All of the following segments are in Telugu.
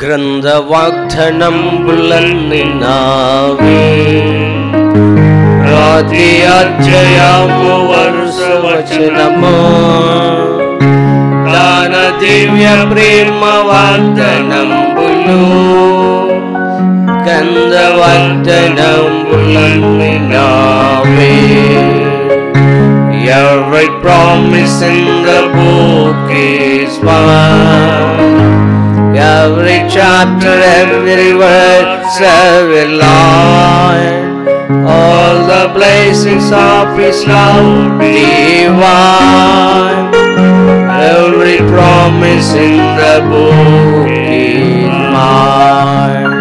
గ్రంథ వాగ్దానంబులన్నీ నావే రాతి అధ్యాయము వరుస వచనము దాన దివ్య ప్రేమ వాగ్దానంబులు గ్రంథ వాగ్దానంబులన్నీ నావే. Every promise in the book is mine. Every chapter, every word, every line. All the blessings of His love divine. Every promise in the book is mine.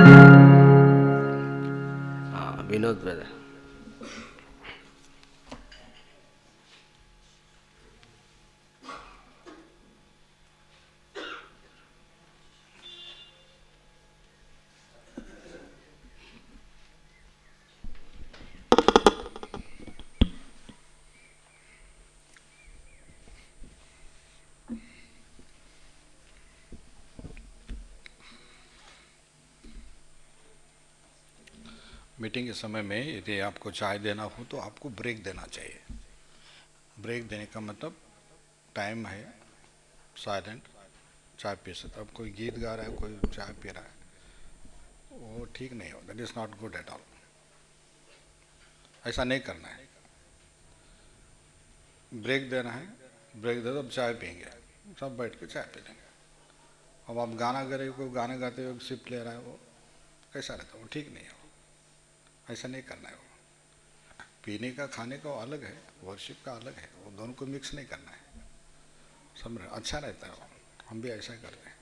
Vinod brother. Meeting के समय में यदि आपको चाय देना हो तो आपको ब्रेक देना चाहिए. ब्रेक देने का मतलब टाइम है साइलेंट चाय पी सकते. अब कोई गीत गा रहा है कोई चाय पी रहा है वो ठीक नहीं हो. That is not good at all. ऐसा नहीं करना है. ब्रेक देना है. ब्रेक दे दो. अब चाय पियेंगे सब बैठ के चाय पी लेंगे. अब आप गाना गा रहे हो कोई गाना गाते हुए सिप ले रहा है वो कैसा रहता है वो ठीक नहीं है. ऐसा नहीं करना है. वो पीने का खाने का अलग है वर्शिप का अलग है. वो दोनों को मिक्स नहीं करना है. समझ अच्छा रहता है. वो हम भी ऐसा करते हैं.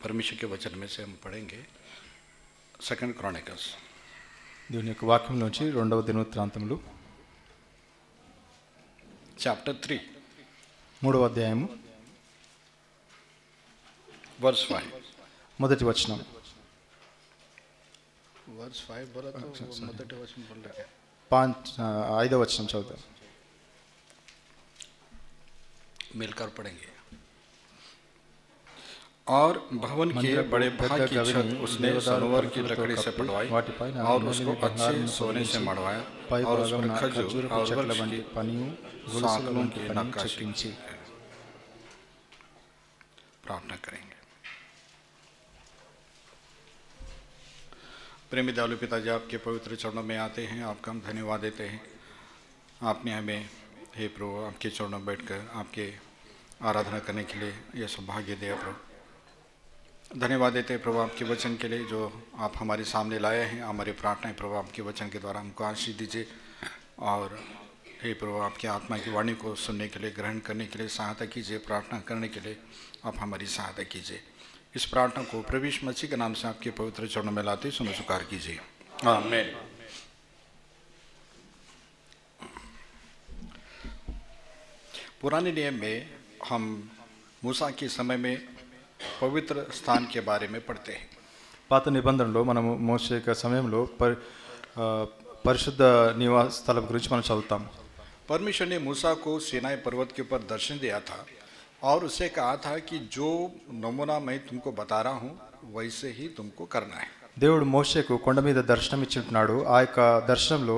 परमेश्वर के वचन में से हम पढ़ेंगे 2 Chronicles. దేవుని యొక్క వాక్యం నుంచి 2వ దినవృత్తాంతములు Chapter 3 3వ అధ్యాయము verse 5. మొదటి వచనం. verse 5 बोला तो మొదటి వచనం बोल रहे हैं. 5వ వచనం చదువుతాం. मिलकर पढ़ेंगे. और भवन के बड़े भाग की छत उसने सनोवर की लकड़ी से पटवाई और उसको अच्छे सोने से मढ़वाया और उस पर खजूर और वृक्ष की शाखों की नक्काशी. प्रार्थना करेंगे. प्रेमी दयालु पिताजी आपके पवित्र चरणों में आते हैं. आपका हम धन्यवाद देते हैं. आपने हमें हे प्रभु आपके चरणों में बैठकर आपके आराधना करने के लिए यह सौभाग्य दिया प्रभु. धन्यवाद देते हैं प्रभु आपके वचन के लिए जो आप हमारे सामने लाए हैं. हमारी प्रार्थनाएं प्रभु आपके वचन के द्वारा हमको आशीष दीजिए और हे प्रभु आपकी आत्मा की वाणी को सुनने के लिए ग्रहण करने के लिए सहायता कीजिए. प्रार्थना करने के लिए आप हमारी सहायता कीजिए. इस प्रार्थना को प्रभु यीशु मसीह के नाम से आपके पवित्र चरणों में लाते सुनो स्वीकार कीजिए. आमीन. पुराने नियम में हम मूसा के समय में पवित्र स्थान के बारे में पढ़ते हैं. పాత నిబంధనలో మనము మోషే యొక్క సమయంలో పరిశుద్ధ నివాస స్థలం గురించి మనం చదువుతాం. परमेश्वर ने मूसा को सीनाई पर्वत के ऊपर दर्शन दिया था और उससे कहा था कि जो नमूना मैं तुमको बता रहा हूँ वैसे ही तुमको करना है. దేవుడు మోషేకు కొండ మీద దర్శనం ఇచ్చుంటున్నాడు. ఆ యొక్క దర్శనంలో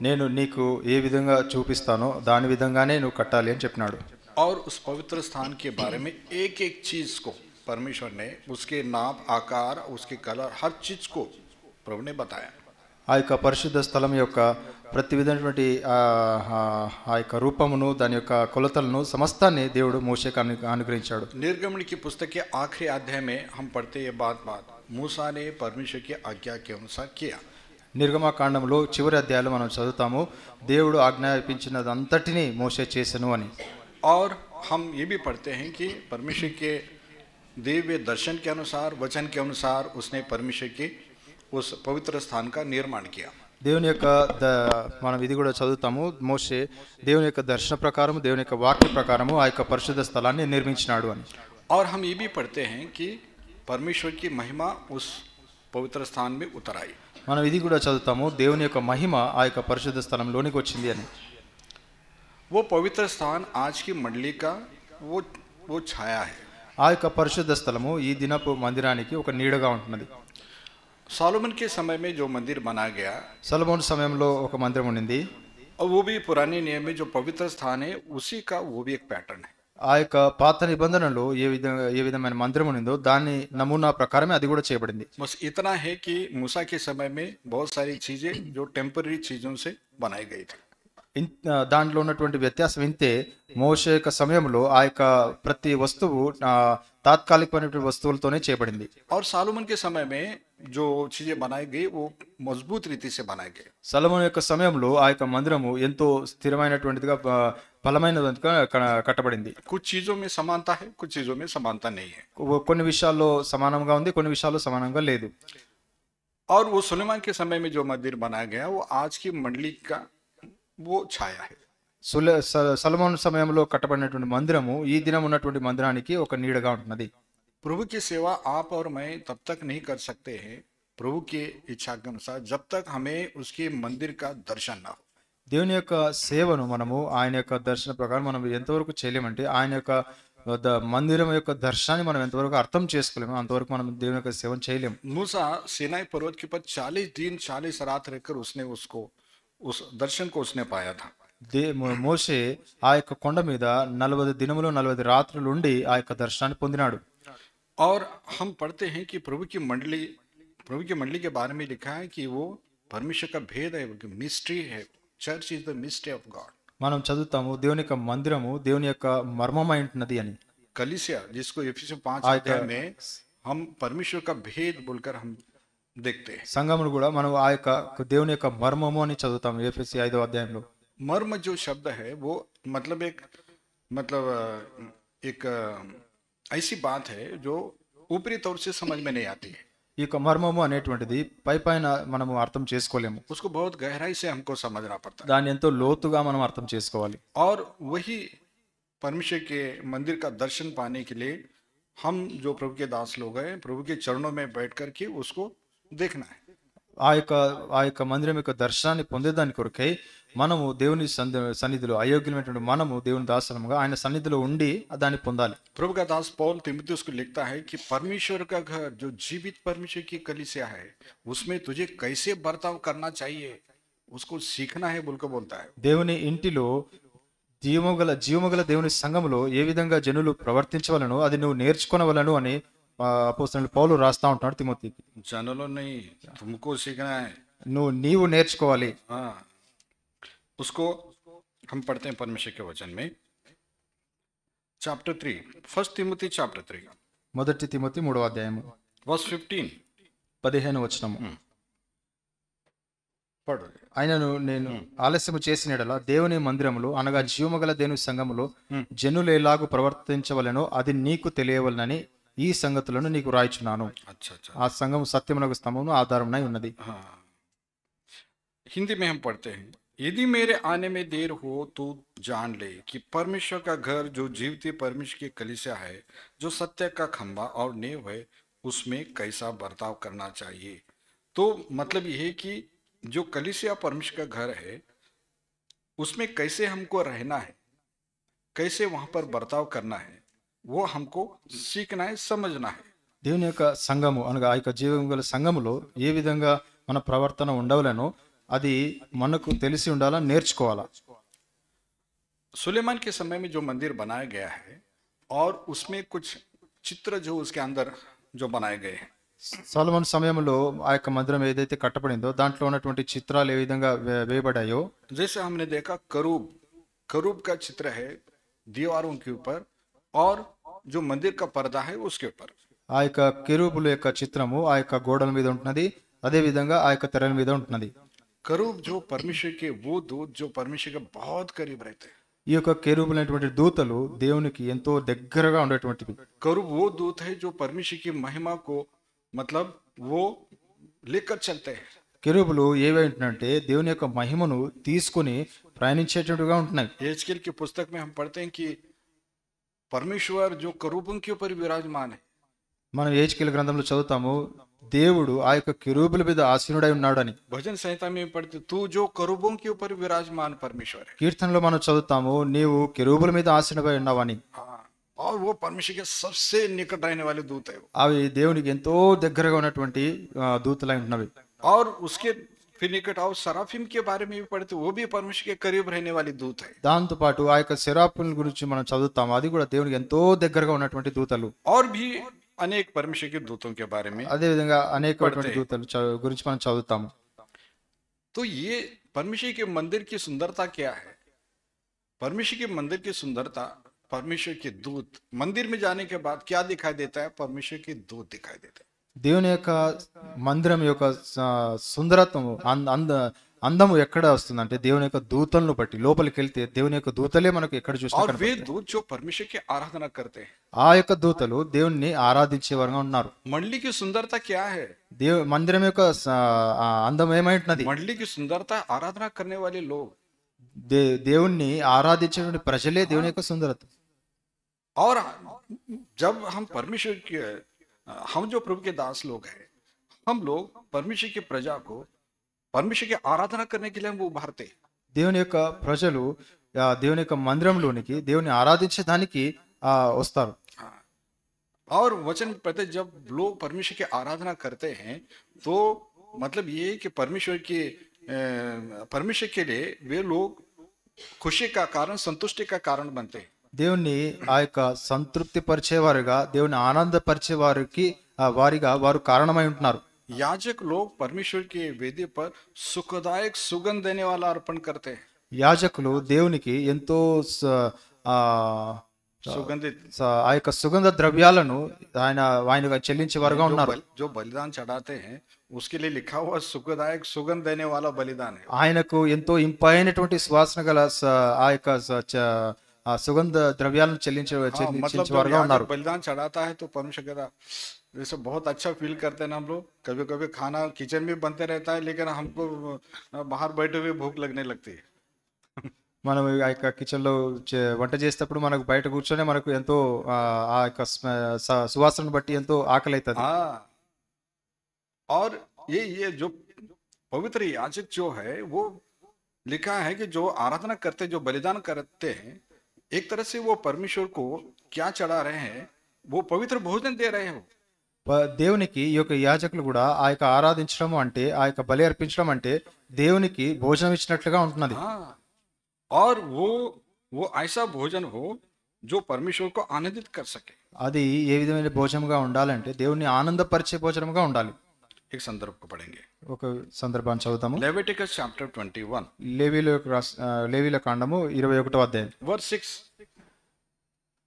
నేను నీకు ఏ విధంగా చూపిస్తానో దాని విధంగానే నువ్వు కట్టాలి అని చెప్పినాడు. और उस पवित्र स्थान के बारे में एक एक चीज को परमेश्वर ने उसके नाप आकार उसके कलर हर चीज को प्रभु ने बताया. ఆ యొక్క పరిశుద్ధ స్థలం యొక్క ప్రతి విధమైనటువంటి ఆ యొక్క రూపమును దాని యొక్క కొలతలను సమస్తాన్ని దేవుడు మోషేకు అనుగ్రహించాడు. निर्गमन की पुस्तक के आखिरी अध्याय में हम पढ़ते ये बात मूसा ने परमेश्वर की आज्ञा के अनुसार किया. నిర్గమకాండంలో చివరి అధ్యాయంలో మనం చదువుతాము దేవుడు ఆజ్ఞాపించినదంతటిని మోషే చేసెను అని. और हम ये भी पढ़ते हैं कि परमेश्वर के दिव्य दर्शन के अनुसार वचन के अनुसार उसने परमेश्वर के उस पवित्र स्थान का निर्माण किया. దేవుని యొక్క మనం ఇది కూడా చదువుతాము. మోషే దేవుని యొక్క దర్శన ప్రకారం దేవుని యొక్క వాక్య ప్రకారము ఆ యొక్క పరిశుద్ధ స్థలాన్ని నిర్మించినాడు అని. और हम ये भी पढ़ते हैं कि परमेश्वर की महिमा उस पवित्र स्थान में उतर आई. మనం ఇది కూడా చదువుతాము, దేవుని యొక్క మహిమ ఆ యొక్క పరిశుద్ధ స్థలంలోనికి వచ్చింది అని. वो पवित्र स्थान आज की मंडली का वो छाया है. ఆ యొక్క పరిశుద్ధ స్థలము ఈ దినపు మందిరానికి ఒక నీడగా ఉంటున్నది. सोलोमन के समय में जो मंदिर बना गया, సొలొమోను సమయంలో ఒక మందిరం ఉండింది. और वो भी पुराने नियम में जो पवित्र स्थान है उसी का वो भी एक पैटर्न है. ఆ యొక్క పాత నిబంధనలో ఏ విధమైన మందిరం ఉండిందో దాని నమూనా ప్రకారమే అది కూడా చేయబడింది. बस इतना है कि मूसा के समय में बहुत सारी चीजें जो टेम्पररी चीजों से बनाई गई थी. దాంట్లో ఉన్నటువంటి వ్యత్యాసం ఇంతే, మోషే యొక్క సమయంలో ఆ యొక్క ప్రతి వస్తువు తాత్కాలికమైనటువంటి వస్తువులతోనే చేయబడింది. और सोलोमन के समय में जो चीजें बनाई गई वो मजबूत रीति से बनाई गई. సొలొమోను యొక్క సమయంలో ఆ యొక్క మందిరము ఎంతో స్థిరమైనటువంటిదిగా బలమైనదిగా కట్టబడింది. कुछ चीजों में समानता है, कुछ चीजों में समानता नहीं है. కొన్ని విషయాల్లో సమానంగా ఉంది, కొన్ని విషయాల్లో సమానంగా లేదు. और वो सुलेमान के समय में जो मंदिर बनाया गया वो आज की मंडली का वो छाया है. సొలొమోను సమయంలో కట్టబడినటువంటి మందిరము ఈ దినం ఉన్నటువంటి మందిరానికి ఒక నీడగా ఉంటున్నది. प्रभु की सेवा आप और मैं तब तक नहीं कर सकते हैं प्रभु की इच्छा के अनुसार जब तक हमें उसके मंदिर का दर्शन ना हो. దేవుని యొక్క సేవను మనము ఆయన యొక్క దర్శన ప్రకారం మనం ఎంతవరకు చేయలేమంటే, ఆయన యొక్క మందిరం యొక్క దర్శనాన్ని మనం ఎంతవరకు అర్థం చేసుకోలేము అంతవరకు మనం దేవుని యొక్క సేవను చేయలేము. मूसा सीनाई पर्वत के ऊपर 40 दिन 40 रात रहकर उसने उसको उस दर्शन को उसने पाया था. మోషే ఆ యొక్క కొండ మీద 40 దినములు 40 రాత్రులు ఉండి ఆ యొక్క దర్శనాన్ని పొందినాడు. और हम पढ़ते हैं कि प्रभु की मंडली के बारे में लिखा है कि वो परमेश्वर का भेद है, मिस्ट्री है. Church is the mystery of God. మనం చదువుతాము దేవుని యొక్క మందిరము దేవుని యొక్క మర్మమై ఉంటున్నది అని. कलीसिया जिसको एफिसियों 5 अध्याय में हम परमेश्वर का भेद बोलकर हम देखते हैं. సంఘమును కూడా మనం ఆ యొక్క దేవుని యొక్క మర్మము అని చదువుతాము ఎఫెసీ 5వ అధ్యాయంలో. मर्म जो शब्द है वो मतलब एक ऐसी बात है जो ऊपरी तौर से समझ में नहीं आती है. ఈ యొక్క మర్మము అనేటువంటిది పైన మనము అర్థం చేసుకోలేము, उसको बहुत गहराई से हमको समझना पड़ता है. దాన్ని ఎంతో లోతుగా మనం అర్థం చేసుకోవాలి. और वही परमेश्वर के मंदिर का दर्शन पाने के लिए हम जो प्रभु के दास लोग हैं प्रभु के चरणों में बैठ करके उसको देखना है. ఆ యొక్క మందిరం యొక్క దర్శనాన్ని పొందేదాని కొరకై మనము దేవుని సన్నిధిలో అయోగ్యమైనటువంటి మనము దేవుని దాసనముగా ఆయన సన్నిధిలో ఉండి దాన్ని పొందాలి. प्रभु का दास पौल तीमुथियुस को लिखता है कि परमेश्वर का घर जो जीवित परमेश्वर की कलीसिया है उसमें तुझे कैसे बर्ताव करना चाहिए उसको सीखना है बोलकर बोलता है. దేవుని ఇంటిలో జీవముగల దేవుని సంఘములో ఏ విధంగా జనులు ప్రవర్తించవలను అది నువ్వు నేర్చుకొనవలను అని అపోస్తలుడు పౌలు రాస్తా ఉంటాడు తిమోతికి. जानलो नहीं, तुमको सीखना है. నీవు నేర్చుకోవాలి. हाँ, उसको हम पढ़ते हैं परमेश्वर के वचन में चैप्टर 3 फर्स्ट तिमोथी चैप्टर 3 మొదటి తిమోతి 3వ అధ్యాయము वर्स 15 15వ వచనము. पढ़ो. ఆయనను నేను ఆలస్యము చేసిన యెడల దేవుని మందిరములో అనగా జీవముగల దేవుని సంఘములో జనులు ఎలాగూ ప్రవర్తించవలెనో అది నీకు తెలియవలనని ఈ సంగతులను నీకు రాయిచున్నాను. अच्छा अच्छा. ఆ సంఘము సత్యమునకు స్తంభమును ఆధారమునై ఉన్నది. हाँ, हिंदी में हम पढ़ते हैं यदि मेरे आने में देर हो तो जान ले कि परमेश्वर का घर जो जीवती परमेश्वर की कलीसिया है जो सत्य का खंभा और नींव है उसमें कैसा बर्ताव करना चाहिए. तो मतलब यह है कि जो कलीसिया परमेश्वर का घर है उसमें कैसे हमको रहना है, कैसे वहां पर बर्ताव करना है वो हमको सीखना है, समझना है. దేవుని యొక్క సంఘము అనగా ఆ యొక్క జీవం గల సంఘములో ఏ విధంగా మన ప్రవర్తన ఉండవలనో అది మనకు తెలిసి ఉండాలా, నేర్చుకోవాలా. सुलेमान के समय में जो मंदिर बनाया गया है और उसमें कुछ चित्र जो उसके अंदर जो बनाए गए हैं సొలొమోను సమయంలో ఆ యొక్క మందిరం ఏదైతే కట్టబడిందో దాంట్లో ఉన్నటువంటి చిత్రాలు ఏ విధంగా వేయబడ్డాయో, जैसे हमने देखा करूब का चित्र है दीवारों के ऊपर और जो मंदिर का पर्दा है उसके ऊपर. ఆ యొక్క కెరూబుల యొక్క చిత్రము ఆ యొక్క గోడల మీద ఉంటున్నది, అదే విధంగా ఆ యొక్క తెరల మీద ఉంటున్నది. करूब जो परमेश्वर के वो दूत जो परमेश्वर के बहुत करीब रहते हैं. ఈ యొక్క కెరూబులైనటువంటి దూతలు దేవునికి ఎంతో దగ్గరగా ఉండేటువంటివి. करूब वो दूत है जो परमेश्वर की महिमा को मतलब वो लेकर चलते हैं. కెరూబులు ఏవై ఉంటున్నాయంటే దేవుని యొక్క మహిమను తీసుకుని ప్రయాణించేటట్టుగా ఉంటున్నాయి. एजकेल की पुस्तक में हम पढ़ते हैं कि परमेश्वर जो करूबों के ऊपर विराजमान है. మనం ఏజ్కేల్ గ్రంథంలో చదువుతాము దేవుడు ఆ యొక్క కెరూబుల మీద ఆసీనుడై ఉన్నాడని. भजन संहिता में पढ़ते तू जो करूबों के ऊपर विराजमान परमेश्वर है। కీర్తనలో మనం చదువుతాము, నీవు కెరూబుల మీద ఆసీనుడై ఉన్నావని. हाँ, और वो परमेश्वर के सबसे निकट रहने वाले दूत है वो। అవి దేవునికి ఎంతో దగ్గరగా ఉన్నటువంటి దూతలై ఉన్నవి. और उसके फिर निकट और सराफिम के बारे में भी पढ़ते, वो भी परमेश्वर के करीब रहने वाली दूत है। దాంతో పాటు ఆ యొక్క సెరాపుల గురించి మనం చదువుతాము, అది కూడా దేవునికి ఎంతో దగ్గరగా ఉన్నటువంటి దూతలు. और भी अनेक परमेश्वर के दूतों के बारे में। అదే విధంగా అనేకటువంటి దూతలు గురించి మనం చదువుతాము. तो ये परमेश्वर के मंदिर की सुंदरता क्या है? परमेश्वर के मंदिर की सुंदरता, परमेश्वर के दूत, मंदिर में जाने के बाद क्या दिखाई देता है? परमेश्वर के दूत दिखाई देते हैं। దేవుని యొక్క మందిరం యొక్క సుందరత్వము అందము ఎక్కడ వస్తుందంటే దేవుని యొక్క దూతలను బట్టి. లోపలికి వెళ్తే దేవుని యొక్క దూతలే మనకు ఎక్కడ చూసినా और वे కనపడతాయి. दूत जो परमेश्वर की आराधना करते हैं। ఆ యొక్క దూతలు దేవుణ్ణి ఆరాధించే వారుగా ఉన్నారు. मंडली की सुंदरता क्या है? మందిరం యొక్క అందం ఏమైంటున్నది? मंडली की सुंदरता आराधना करने वाले लोग। దేవుణ్ణి ఆరాధించేటువంటి ప్రజలే దేవుని యొక్క సుందరత. और जब हम परमेश्वर के, हम जो प्रभु के दास लोग हैं, हम लोग परमेश्वर की प्रजा को परमेश्वर की आराधना करने के लिए हम उभारते हैं। దేవుని యొక్క ప్రజలు దేవుని యొక్క మందిరంలోనికి దేవుని ఆరాధించడానికి వస్తారు. और वचन पढ़ते जब लोग परमेश्वर की आराधना करते हैं तो मतलब ये है कि परमेश्वर के लिए वे लोग खुशी का कारण, संतुष्टि का कारण बनते हैं। దేవుణ్ణి ఆ యొక్క సంతృప్తి పరిచేవారుగా, దేవుని ఆనందపరిచే వారికి వారు కారణమై ఉంటున్నారు. याजक लोग परमेश्वर की वेदी पर सुखदायक सुगंध देने वाला अर्पण करते हैं। యాజకులు దేవునికి ఎంతో सुगंधित ఆ యొక్క సుగంధ ద్రవ్యాలను ఆయనగా చెల్లించే వారుగా ఉన్నారు. जो बलिदान चढ़ाते हैं उसके लिए लिखा हुआ सुखदायक सुगंध देने वाला बलिदान है। ఆయనకు ఎంతో ఇంపైనటువంటి సువాసన గల ఆ యొక్క సుగంధ ద్రవ్యాలను చెల్లించే मतलब వారుగా ఉన్నారు. बलिदान चढ़ाता है तो परमेश्वर कहता जैसे बहुत अच्छा फील करते हैं हम लोग। कभी कभी खाना किचन में बनते रहता है लेकिन हमको बाहर बैठे हुए भूख लगने लगती है। మనం ఆ యొక్క కిచెన్ లో వంట చేసేటప్పుడు మనకు బయట కూర్చొని మనకు ఎంతో ఆ యొక్క సువాసనను బట్టి ఎంతో ఆకలి అవుతుంది. हाँ, और ये जो पवित्र याजक जो है वो लिखा है कि जो आराधना करते, जो बलिदान करते हैं, एक तरह से वो परमेश्वर को क्या चढ़ा रहे हैं? वो पवित्र भोजन दे रहे हो। దేవునికి ఈ యొక్క యాజకులు కూడా ఆ యొక్క ఆరాధించడం అంటే, ఆ యొక్క బలి అర్పించడం అంటే దేవునికి భోజనం ఇచ్చినట్లుగా ఉంటున్నది. हाँ, और वो ऐसा भोजन हो जो परमेश्वर को आनंदित कर सके। అది ఏ విధమైన భోజనంగా ఉండాలంటే దేవుని ఆనందపరిచే భోజనంగా ఉండాలి. एक संदर्भ को पढ़ेंगे, ఒక సందర్భాన్ని చదువుతాము. लेविटिकस चैप्टर 21 లేవీల కాండము 21వ అధ్యాయం वर्स 6।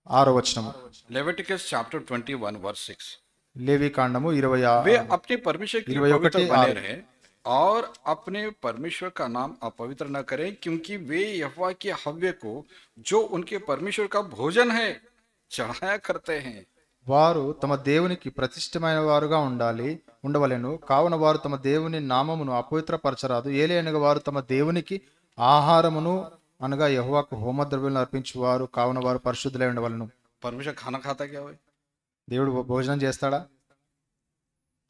6వ వచనము. Leviticus chapter 21 verse 6। లేవి కాండము वे अपने परमेश्वर के लिए 21 पवित्र बने 6 रहे और अपने परमेश्वर का नाम अपवित्र न करें, क्योंकि वे यहोवा के हव्य को जो उनके परमेश्वर का भोजन है चढ़ाया करते हैं। వారు తమ దేవునికి ప్రతిష్టమైన వారుగా ఉండవలెను. కావున వారు తమ దేవుని నామమును అపవిత్రపరచరాదు. ఏలయనగా వారు తమ దేవునికి ఆహారమును అనగా యెహోవాకు హోమద్రవ్యాలను అర్పించువారు, కావున వారు పరిశుద్ధులై ఉండవలెను. परमेश्वर खाना खाता क्या है? దేవుడు భోజనం చేస్తాడా?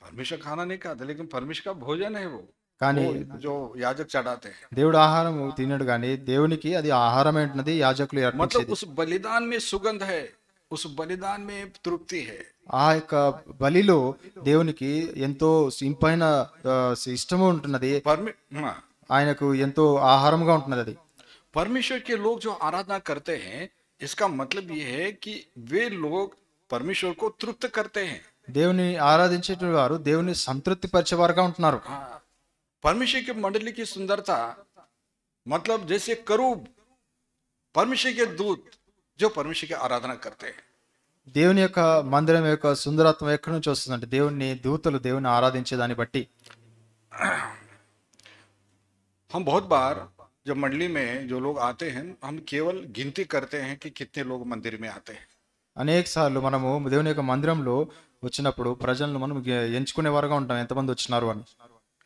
परमेश्वर खाना नहीं खाता, लेकिन परमेश्वर का भोजन है वो కానీ जो याजक चढ़ाते हैं। దేవుడు ఆహారం తినడు, కానీ దేవునికి అది ఆహారం ఏంటున్నది యాజకులు मतलब అర్పించేది. उस बलिदान में सुगंध है, उस बलिदान में तृप्ति है। ఆ యొక్క బలిలో దేవునికి ఎంతో ఇంపైన ఇష్టము ఉంటున్నది, हाँ, ఆయనకు ఎంతో ఆహారంగా ఉంటున్నది అది. परमेश्वर के लोग जो आराधना करते हैं, इसका मतलब ये है कि वे लोग परमेश्वर को तृप्त करते हैं। దేవుని ఆరాధించే వారు దేవుని సంతృప్తి పరిచేవారుగా ఉంటున్నారు. हाँ, परमेश्वर की मंडली की सुंदरता मतलब जैसे करूब, परमेश्वर के दूत जो परमेश्वर की आराधना करते हैं। దేవుని యొక్క మందిరం యొక్క సుందరత్వం ఎక్కడి నుంచి వస్తుందంటే దేవుని దూతలు దేవుని ఆరాధించే దాన్ని బట్టి. हम बहुत बार जब मंडली में जो लोग आते हैं, हम केवल गिनती करते हैं कि कितने लोग मंदिर में आते हैं। అనేక సార్లు మనము దేవుని యొక్క మందిరంలో వచ్చినప్పుడు ప్రజలను మనం ఎంచుకునే వారుగా ఉంటాం, ఎంతమంది వచ్చినారు అని.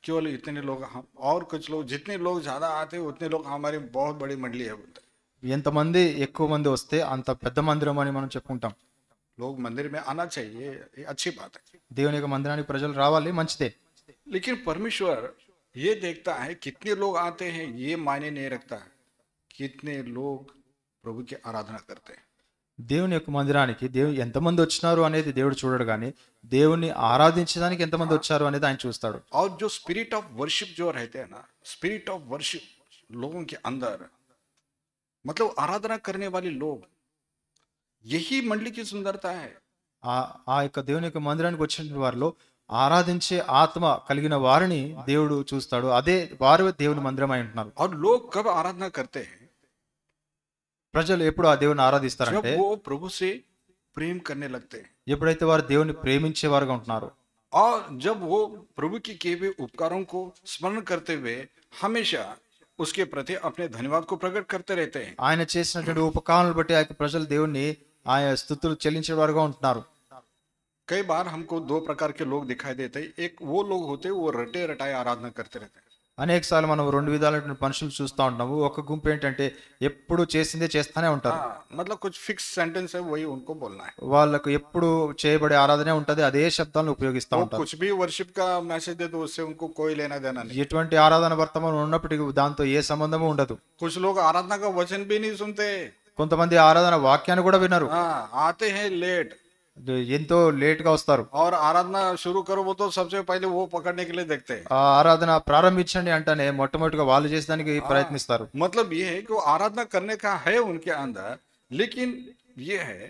केवल इतने लोग हम, और कुछ लोग, जितने लोग ज्यादा आते हैं उतने लोग हमारी बहुत बड़ी मंडली है बोलते हैं। ఎంతమంది ఎక్కువ మంది వస్తే అంత పెద్ద మందిరం అని మనం చెప్పుకుంటాం. लोग मंदिर में आना चाहिए, ये अच्छी बात है। దేవుని యొక్క మందిరానికి ప్రజలు రావాలి, మంచిదే. लेकिन परमेश्वर ये देखता है कितने लोग आते हैं, ये मायने नहीं रखता है कितने लोग प्रभु की आराधना करते हैं। దేవుని యొక్క మందిరానికి ఎంతమంది వచ్చినారు అనేది దేవుడు చూడడు, కానీ దేవుని ఆరాధించడానికి ఎంతమంది వచ్చారు అనేది ఆయన చూస్తాడు. और जो स्पिरिट ऑफ वर्शिप जो रहते हैं ना, स्पिरिट ऑफ वर्शिप लोगों के अंदर, मतलब आराधना करने वाले लोग, यही मंडली की सुंदरता है। ఆ యొక్క దేవుని యొక్క మందిరానికి వచ్చిన వారిలో ఆరాధించే ఆత్మ కలిగిన వారిని దేవుడు చూస్తాడు. అదే వారు దేవుని మందిరం అయి ఉంటున్నారు. और लोग कब आराधना करते हैं? ప్రజలు ఎప్పుడు ఆ దేవుని ఆరాధిస్తారంటే जब वो प्रभु से प्रेम करने लगते हैं, ఎప్పుడైతే వారు దేవుని ప్రేమించే వారుగా ఉంటున్నారు. और जब वो प्रभु की किए हुए उपकारों को स्मरण करते हुए हमेशा उसके प्रति अपने धन्यवाद को प्रकट करते रहते हैं। ఆయన చేసినటువంటి ఉపకారాలను బట్టి ఆ యొక్క ప్రజలు దేవుణ్ణి ఆయన స్తుతులు చెల్లించే వారుగా ఉంటున్నారు. कई बार हमको दो प्रकार के लोग दिखाई देते हैं। एक वो लोग होते हैं वो रटे रटाए आराधना करते रहते हैं। అనేక సార్లు మనం రెండు విధాలైన మనుషులు చూస్తూ ఉంటాము. ఒక గుంపు ఏంటంటే ఎప్పుడు చేసిందే చేస్తానే ఉంటారు. मतलब कुछ फिक्स सेंटेंस है, वही उनको बोलना है। వాళ్ళకు ఎప్పుడు చేయబడే ఆరాధనే ఉంటది, అదే శబ్దాలను ఉపయోగిస్తూ वो ఉంటారు. कुछ भी वर्शिप का मैसेज दे तो उससे उनको कोई लेना देना नहीं। ఎటువంటి ఆరాధన వర్తమానం ఉన్నప్పటికీ దాంతో ఏ సంబంధము ఉండదు. कुछ लोग आराधना का वचन भी नहीं सुनते। కొంతమంది ఆరాధన వాక్యాన్ని కూడా వినరు, आते हैं लेट ఎంతో లేట్ గా వస్తారు. और आराधना शुरू करो वो तो सबसे पहले वो पकड़ने के लिए देखते हैं। ఆ ఆరాధన ప్రారంభించండి అంటేనే మొట్టమొదటిగా వాళ్ళు చేసేదానికి ప్రయత్నిస్తారు. मतलब ये है कि वो आराधना करने का है उनके अंदर, लेकिन ये है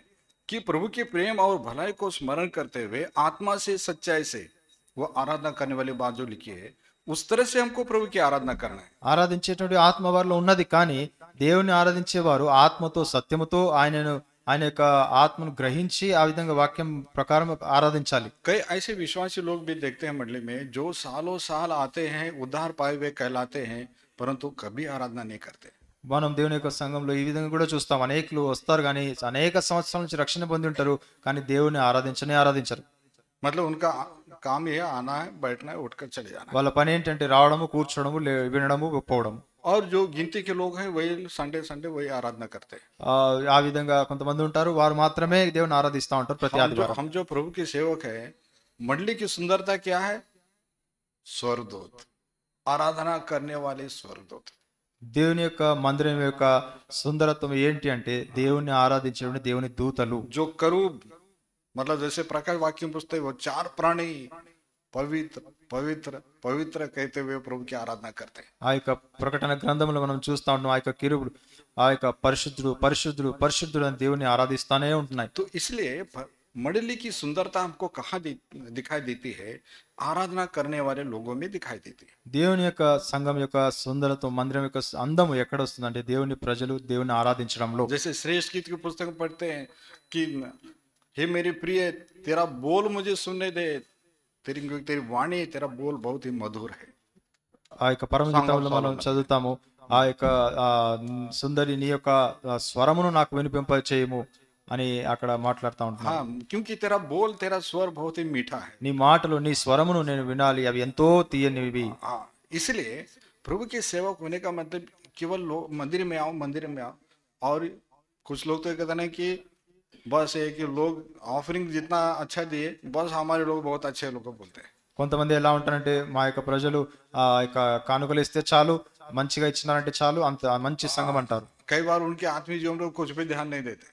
कि प्रभु के प्रेम और भलाई को स्मरण करते हुए आत्मा से सच्चाई से वो आराधना करने वाली बात जो लिखी है, उस तरह से हमको प्रभु की आराधना करना है। ఆరాధించేటువంటి ఆత్మ వారిలో ఉన్నది, కానీ దేవుని ఆరాధించేవారు ఆత్మతో సత్యముతో ఆయన యొక్క ఆత్మను గ్రహించి ఆ విధంగా వాక్యం ప్రకారం ఆరాధించాలి. कई ऐसे विश्वासी लोग भी देखते हैं मंडली में जो सालों साल आते हैं, उद्धार पाए हुए कहलाते हैं, परंतु कभी आराधना नहीं करते। మనం దేవుని యొక్క సంఘంలో ఈ విధంగా కూడా చూస్తాం. అనేకులు వస్తారు కానీ అనేక సంవత్సరాల నుంచి రక్షణ పొంది ఉంటారు, కానీ దేవుని ఆరాధించరు. मतलब उनका काम ये आना है, बैठना है, उठकर चले जाना వాళ్ళ పని ఏంటంటే రావడము, కూర్చోవడము, వినడము, పోవడము. है। और जो गिनती के लोग हैं वही संडे संडे वही आराधना करते हैं। ఆ విధంగా కొంతమంది ఉంటారు, వారు మాత్రమే దేవుని ఆరాధిస్తూ ఉంటారు ప్రతి ఆదివారం. हम जो प्रभु के सेवक है, मंडली की सुंदरता क्या है? स्वर्गदूत, आराधना करने वाले स्वर्गदूत। దేవుని యొక్క మందిరం యొక్క సుందరత్వం ఏంటి అంటే దేవుని ఆరాధించే దేవుని దూతలు. जो करूब, मतलब जैसे प्रकाश वाक्य पुस्तक, वो चार प्राणी पवित्र पवित्र पवित्र कहते हुए प्रभु की आराधना करते हैं। ఆ యొక్క ప్రకటన గ్రంథంలో మనం చూస్తా ఉన్నాం, ఆ యొక్క కిరుబులు ఆ యొక్క పరిశుద్ధుడు పరిశుద్ధుడు పరిశుద్ధుడు అని దేవుని ఆరాధిస్తానే ఉంటున్నాయి. तो इसलिए मंडली की सुंदरता हमको कहाँ दिखाई देती है? आराधना करने वाले लोगों में दिखाई देती है। దేవుని యొక్క సంఘం యొక్క సుందరత్వం, మందిరం యొక్క అందము ఎక్కడ వస్తుందంటే దేవుని ప్రజలు దేవుని ఆరాధించడంలో. जैसे श्रेष्ठ गीत की पुस्तक पढ़ते हैं कि हे मेरी प्रिय, तेरा बोल मुझे सुनने दे, तेरी वाणी, तेरा बोल बहुत ही मधुर है। ఆ యొక్క పరమ గీతంలో మనం చదువుతాము, ఆ యొక్క సుందరి నీ యొక్క స్వరమును నాకు వినిపింప చేయము అని అక్కడ మాట్లాడుతూ ఉంటున్నాను. हाँ, क्योंकि तेरा बोल, तेरा स्वर बहुत ही मीठा है। నీ మాటలు, నీ స్వరమును నేను వినాలి, అవి ఎంతో తీయనివి. हाँ, इसलिए प्रभु के सेवक होने का मतलब केवल लोग मंदिर में आओ, मंदिर में आओ। और कुछ लोग तो कहते हैं कि बस है कि लोग ऑफरिंग जितना अच्छा दिए, बस हमारे लोग बहुत अच्छे लोग बोलते हैं। కొంతమంది ఎలా ఉంటారంటే మా యొక్క ప్రజలు ఆ యొక్క కానుకలు ఇస్తే చాలు, మంచిగా ఇచ్చినారంటే చాలు, అంత మంచి సంఘం అంటారు. कई बार उनके आत्मीय जीवन पर कुछ भी ध्यान नहीं देते,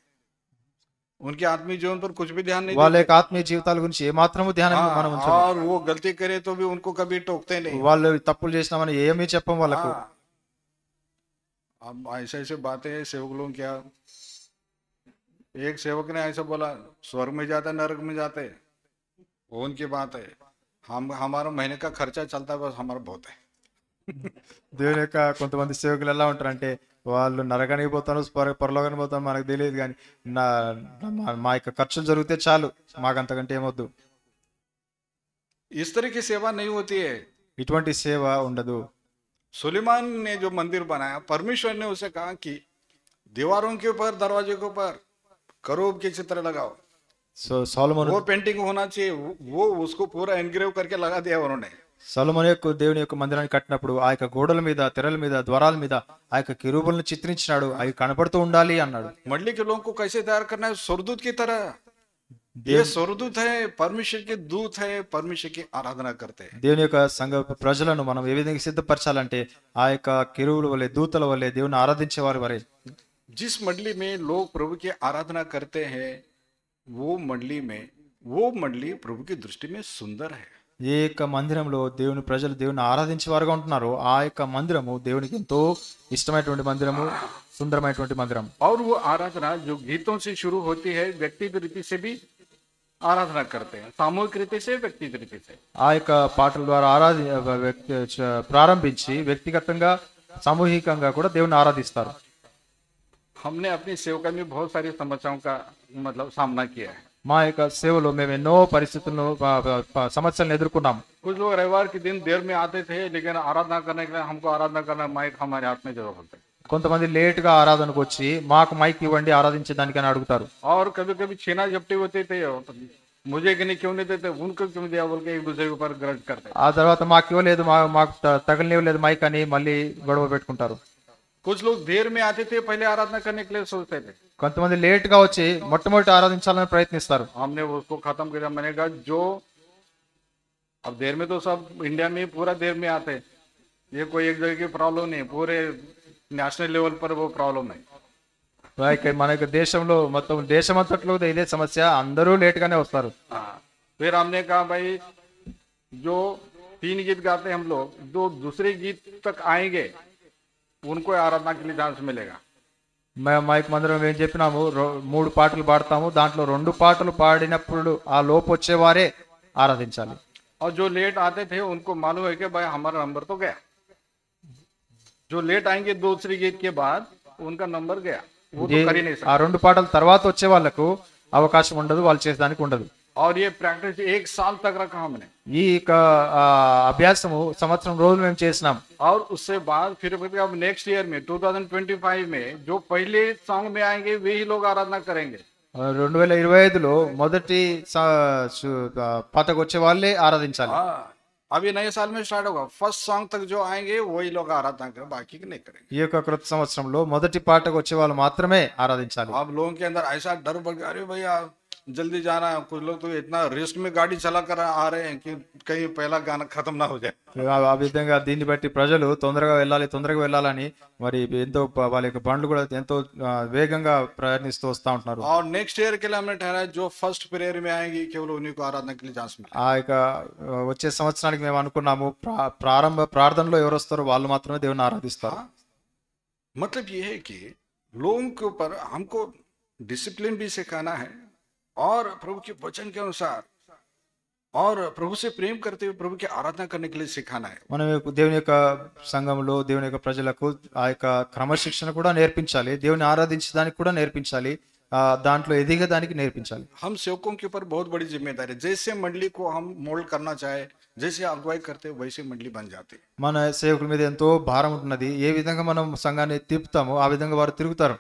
उनके आत्मीय जीवन पर कुछ भी ध्यान नहीं వాళ్ళ యొక్క ఆత్మీయ జీవితాల గురించి ఏమాత్రము ధ్యానం మనం देते। ఉంచము. और वो गलती करे तो भी उनको कभी टोकते नहीं। వాళ్ళు తప్పులు చేసినామని ఏమీ చెప్పం వాళ్ళకు. अब ऐसे ऐसे बातें सेवक लोग क्या, एक सेवक ने ऐसा बोला स्वर्ग में जाते नरक में जाते, वो उनकी बात है। हमारा महीने का खर्चा चलता है, बस हमारा बहुत है। దేవుని యొక్క కొంతమంది సేవకులు ఎలా ఉంటారంటే వాళ్ళు నరకానికి పోతాను, పరలోకానికి పోతాను మనకు తెలియదు, కానీ మా యొక్క ఖర్చులు జరిగితే చాలు, మాకు అంతకంటే ఏమొద్దు. इस तरह की सेवा नहीं होती है। ఇటువంటి సేవ ఉండదు. सुलेमान ने जो मंदिर बनाया, परमेश्वर ने उसे कहा कि दीवारों के ऊपर, दरवाजे के ऊपर करूब के चित्र लगाओ। సొలొమోను वो पेंटिंग होना चाहिए, वो उसको पूरा एनग्रेव करके लगा दिया उन्होंने। సొలొమోను యొక్క దేవుని యొక్క మందిరాన్ని కట్టినప్పుడు ఆ యొక్క గోడల మీద, తెరల మీద, ద్వారాల మీద ఆ యొక్క కెరూబులను చిత్రించినాడు, అవి కనపడుతూ ఉండాలి అన్నాడు. मंडली के लोगों को कैसे तैयार करना है? स्वर्गदूत की तरह। ये स्वर्गदूत है, परमेश्वर के दूत है, परमेश्वर की आराधना करते हैं। దేవుని యొక్క సంఘ ప్రజలను మనం ఏ విధంగా సిద్ధపరచాలంటే ఆ యొక్క కెరూబుల వలె దూతల వలె దేవుని ఆరాధించే వారి వరే जिस मंडली में लोग प्रभु की आराधना करते हैं, वो मंडली प्रभु की दृष्टि में सुंदर है। ఏ యొక్క మందిరంలో దేవుని ప్రజలు దేవుని ఆరాధించే వారుగా ఉంటున్నారో ఆ యొక్క మందిరము దేవునికి ఎంతో ఇష్టమైనటువంటి మందిరము, సుందరమైనటువంటి మందిరం. और वो आराधना जो गीतों से शुरू होती है, व्यक्तिगत रीति से भी आराधना करते हैं, सामूहिक रीति से, व्यक्तिगत रीति से। ఆ యొక్క పాటల ద్వారా ప్రారంభించి వ్యక్తిగతంగా సామూహికంగా కూడా దేవుని ఆరాధిస్తారు. हमने अपनी सेवका में बहुत सारी समस्याओं का मतलब सामना किया है। మా యొక్క సేవలో మేము ఎన్నో పరిస్థితులను సమస్యలను ఎదుర్కొన్నాం. कुछ लोग रविवार के दिन देर में आते थे, लेकिन आराधना करने के लिए हमको आराधना करना माइक हमारे हाथ में जरूर होता है। కొంతమంది లేట్ గా ఆరాధనకు వచ్చి మాకు మైక్ ఇవ్వండి ఆరాధించడానికి అని అడుగుతారు. और कभी कभी छीना झपटी होते थे, मुझे कि नहीं क्यों नहीं देते, उनको क्यों दिया बोल के एक दूसरे के ऊपर ग्रज करते। ఆ తర్వాత మాకు ఇవ్వలేదు, మాకు తగలనివ్వలేదు మైక్ అని మళ్ళీ గొడవ పెట్టుకుంటారు. कुछ लोग देर में आते थे, पहले आराधना करने के लिए सोचते थे। కొంతమంది లేట్ గా వచ్చి మొట్టమొదటి ఆరాధించాలని ప్రయత్నిస్తారు. हमने उसको खत्म किया। मैंने कहा जो अब देर में तो सब इंडिया में पूरा देर में आते, ये कोई एक जगह की प्रॉब्लम नहीं, पूरे नेशनल लेवल पर वो प्रॉब्लम है। మన యొక్క దేశంలో మొత్తం దేశమంతట్లో ఇదే సమస్య, అందరూ లేట్ గానే వస్తారు. फिर हमने कहा भाई जो 3 गीत गाते हम लोग, जो दूसरे गीत तक आएंगे उनको आराधना के लिए चांस मिलेगा। మైక్ మందిరం ఏం చెప్పినాము, 3 పాటలు పాడతాము, దాంట్లో 2 పాటలు పాడినప్పుడు ఆ లోపు వచ్చేవారే ఆరాధించాలి. और जो लेट आते थे उनको मालूम है कि भाई हमारा नंबर तो गया, जो लेट आएंगे दूसरी गीत के बाद उनका नंबर गया, वो तो कर ही नहीं सकते। ఆ 2 పాటల తర్వాత వచ్చే వాళ్ళకు అవకాశం ఉండదు, వాళ్ళు చేసేదానికి ఉండదు. और ये प्रैक्टिस 1 साल तक रखा हमने। ఈ అభ్యాసము సంవత్సరం రోజులు మేము చేసినాం. और उससे बाद फिर अब नेक्स्ट ईयर में 2025 में जो पहले सॉन्ग में आएंगे वही लोग आराधना करेंगे। 2025లో మొదటి పాటకు వచ్చే వాళ్ళే ఆరాధించాలి. अभी नए साल में स्टार्ट होगा, फर्स्ट सॉन्ग तक जो आएंगे वही लोग आराधना करेंगे, बाकी के नहीं करेंगे। ఈ యొక్క క్రొత్త సంవత్సరంలో మొదటి పాటకు వచ్చే వాళ్ళు మాత్రమే ఆరాధించాలి. अब लोगों के अंदर ऐसा डर बढ़ गया, अरे भैया जल्दी जाना है। कुछ लोग तो इतना रिस्क में गाड़ी चला कर आ रहे हैं कि कहीं पहला गाना खत्म ना हो जाए। ఆ విధంగా దీన్ని బట్టి ప్రజలు తొందరగా వెళ్ళాలని మరి ఎంతో వాళ్ళ యొక్క బండ్లు కూడా ఎంతో వేగంగా ప్రయాణిస్తూ వస్తూ ఉంటున్నారు. और नेक्स्ट ईयर के लिए हमने ठहराया जो फर्स्ट प्रेयर में आएंगी केवल उन्हीं को आराधना के लिए चांस मिले। ఆ యొక్క వచ్చే సంవత్సరానికి మేము అనుకున్నాము, ప్రారంభ ప్రార్థనలో ఎవరు వస్తారో వాళ్ళు మాత్రమే దేవుని ఆరాధిస్తారు. मतलब ये है कि लोगों के ऊपर हमको डिसिप्लिन भी सिखाना है और प्रभु के वचन के अनुसार और प्रभु से प्रेम करते हुए प्रभु की आराधना करने के लिए सिखाना है। మనం దేవుని యొక్క సంఘంలో దేవుని యొక్క ప్రజలకు ఆ యొక్క క్రమశిక్షణ కూడా నేర్పించాలి, దేవుని ఆరాధించడానికి కూడా నేర్పించాలి, దాంట్లో ఎదిగేదానికి నేర్పించాలి. हम सेवकों के ऊपर बहुत बड़ी जिम्मेदारी है। जैसे मंडली को हम मोल्ड करना चाहे, जैसे अगुवाई करते वैसे मंडली बन जाती। మన సేవకుల మీద ఎంతో భారం ఉంటున్నది, ఏ విధంగా మనం సంఘాన్ని తిప్పుతామో ఆ విధంగా వారు తిరుగుతారు.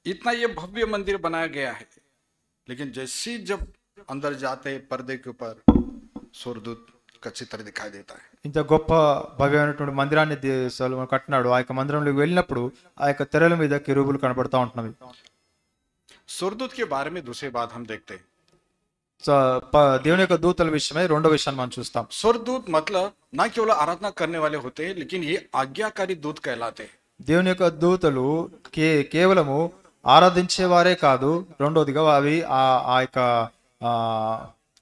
इतना ये भव्य मंदिर बनाया गया है, लेकिन जैसे जब अंदर जाते पर्दे के ऊपर स्वर्गदूत का चित्र दिखाई देता है। ఇంత గొప్ప భవ్యమైనటువంటి మందిరాన్ని సొలొమోను కట్టినాడు. ఆ యొక్క మందిరంలోకి వెళ్ళినప్పుడు ఆ యొక్క తెరల మీద కెరూబులు కనబడతా ఉంటున్నవి. स्वर्गदूत के बारे में दूसरी बात हम देखते हैं। దేవుని యొక్క దూతల విషయమై రెండో విషయాన్ని మనం చూస్తాం. स्वर्गदूत मतलब ना केवल आराधना करने वाले होते हैं, लेकिन ये आज्ञाकारी दूत कहलाते हैं। దేవుని యొక్క దూతలు కేవలము ఆరాధించేవారే కాదు, రెండోదిగా అవి ఆ యొక్క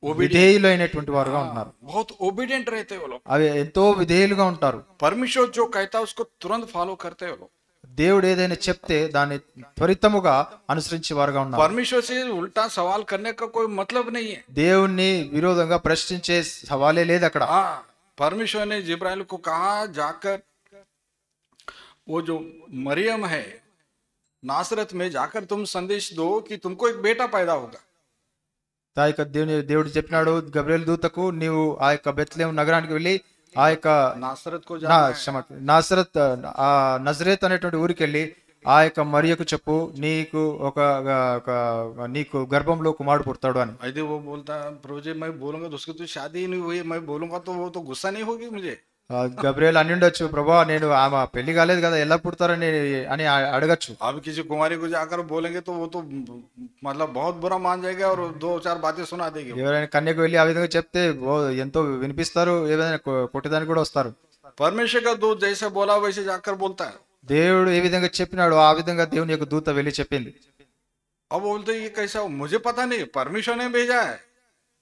విధేయులైనటువంటి వారుగా ఉన్నారు. बहुत ओबीडिएंट रहते हैं वो लोग। అవి ఎంతో విధేయులుగా ఉంటారు. परमेश्वर जो कहता है उसको तुरंत फॉलो करते हैं वो लोग। దేవుడు ఏదైనా చెప్తే దాన్ని త్వరితముగా అనుసరించే వారుగా ఉన్నారు. परमेश्वर से उल्टा सवाल करने का कोई मतलब नहीं है। దేవుణ్ణి విరోధంగా ప్రశ్నించే సవాలే లేదు అక్కడ. परमेश्वर ने जिब्राइल को कहा जाकर वो जो मरियम है नासरत में जाकर तुम संदेश दो कि तुमको एक बेटा पैदा होगा। దేవుడు చెప్పినాడు గబ్రియల్ దూతకు, నీవు ఆ యొక్క బెత్లెహేం నగరానికి వెళ్ళి ఆ యొక్క నజరేత్ అనేటువంటి ఊరికి వెళ్ళి ఆ యొక్క మరియకు చెప్పు, నీకు గర్భంలో కుమారుడు పుడతాడు అని. అయితే वो बोलता प्रभु जी मैं बोलूंगा तो उसकी तो शादी नहीं हुई, मैं बोलूंगा तो वो तो गुस्सा नहीं होगी मुझे. గబ్రియల్ అని ఉండొచ్చు, ప్రభా నేను ఆమె పెళ్లి కాలేదు కదా ఎలా పుడతారని అని అడగచ్చు. अब किसी कुमारी को जाकर बोलेंगे तो वो तो मतलब बहुत बुरा मान जाएगा और दो चार बातें सुना देगी। ఎవరైనా కన్యకు వెళ్ళి ఆ విధంగా చెప్తే ఎంతో వినిపిస్తారు, ఏదైనా కొట్టడానికి కూడా వస్తారు. परमेश्वर का दूत जैसे बोला वैसे जाकर बोलता है। దేవుడు ఏ విధంగా చెప్పినాడు ఆ విధంగా దేవుని యొక్క దూత వెళ్ళి చెప్పింది. अब बोलते ये कैसा, मुझे पता नहीं, परमेश्वर ने भेजा है,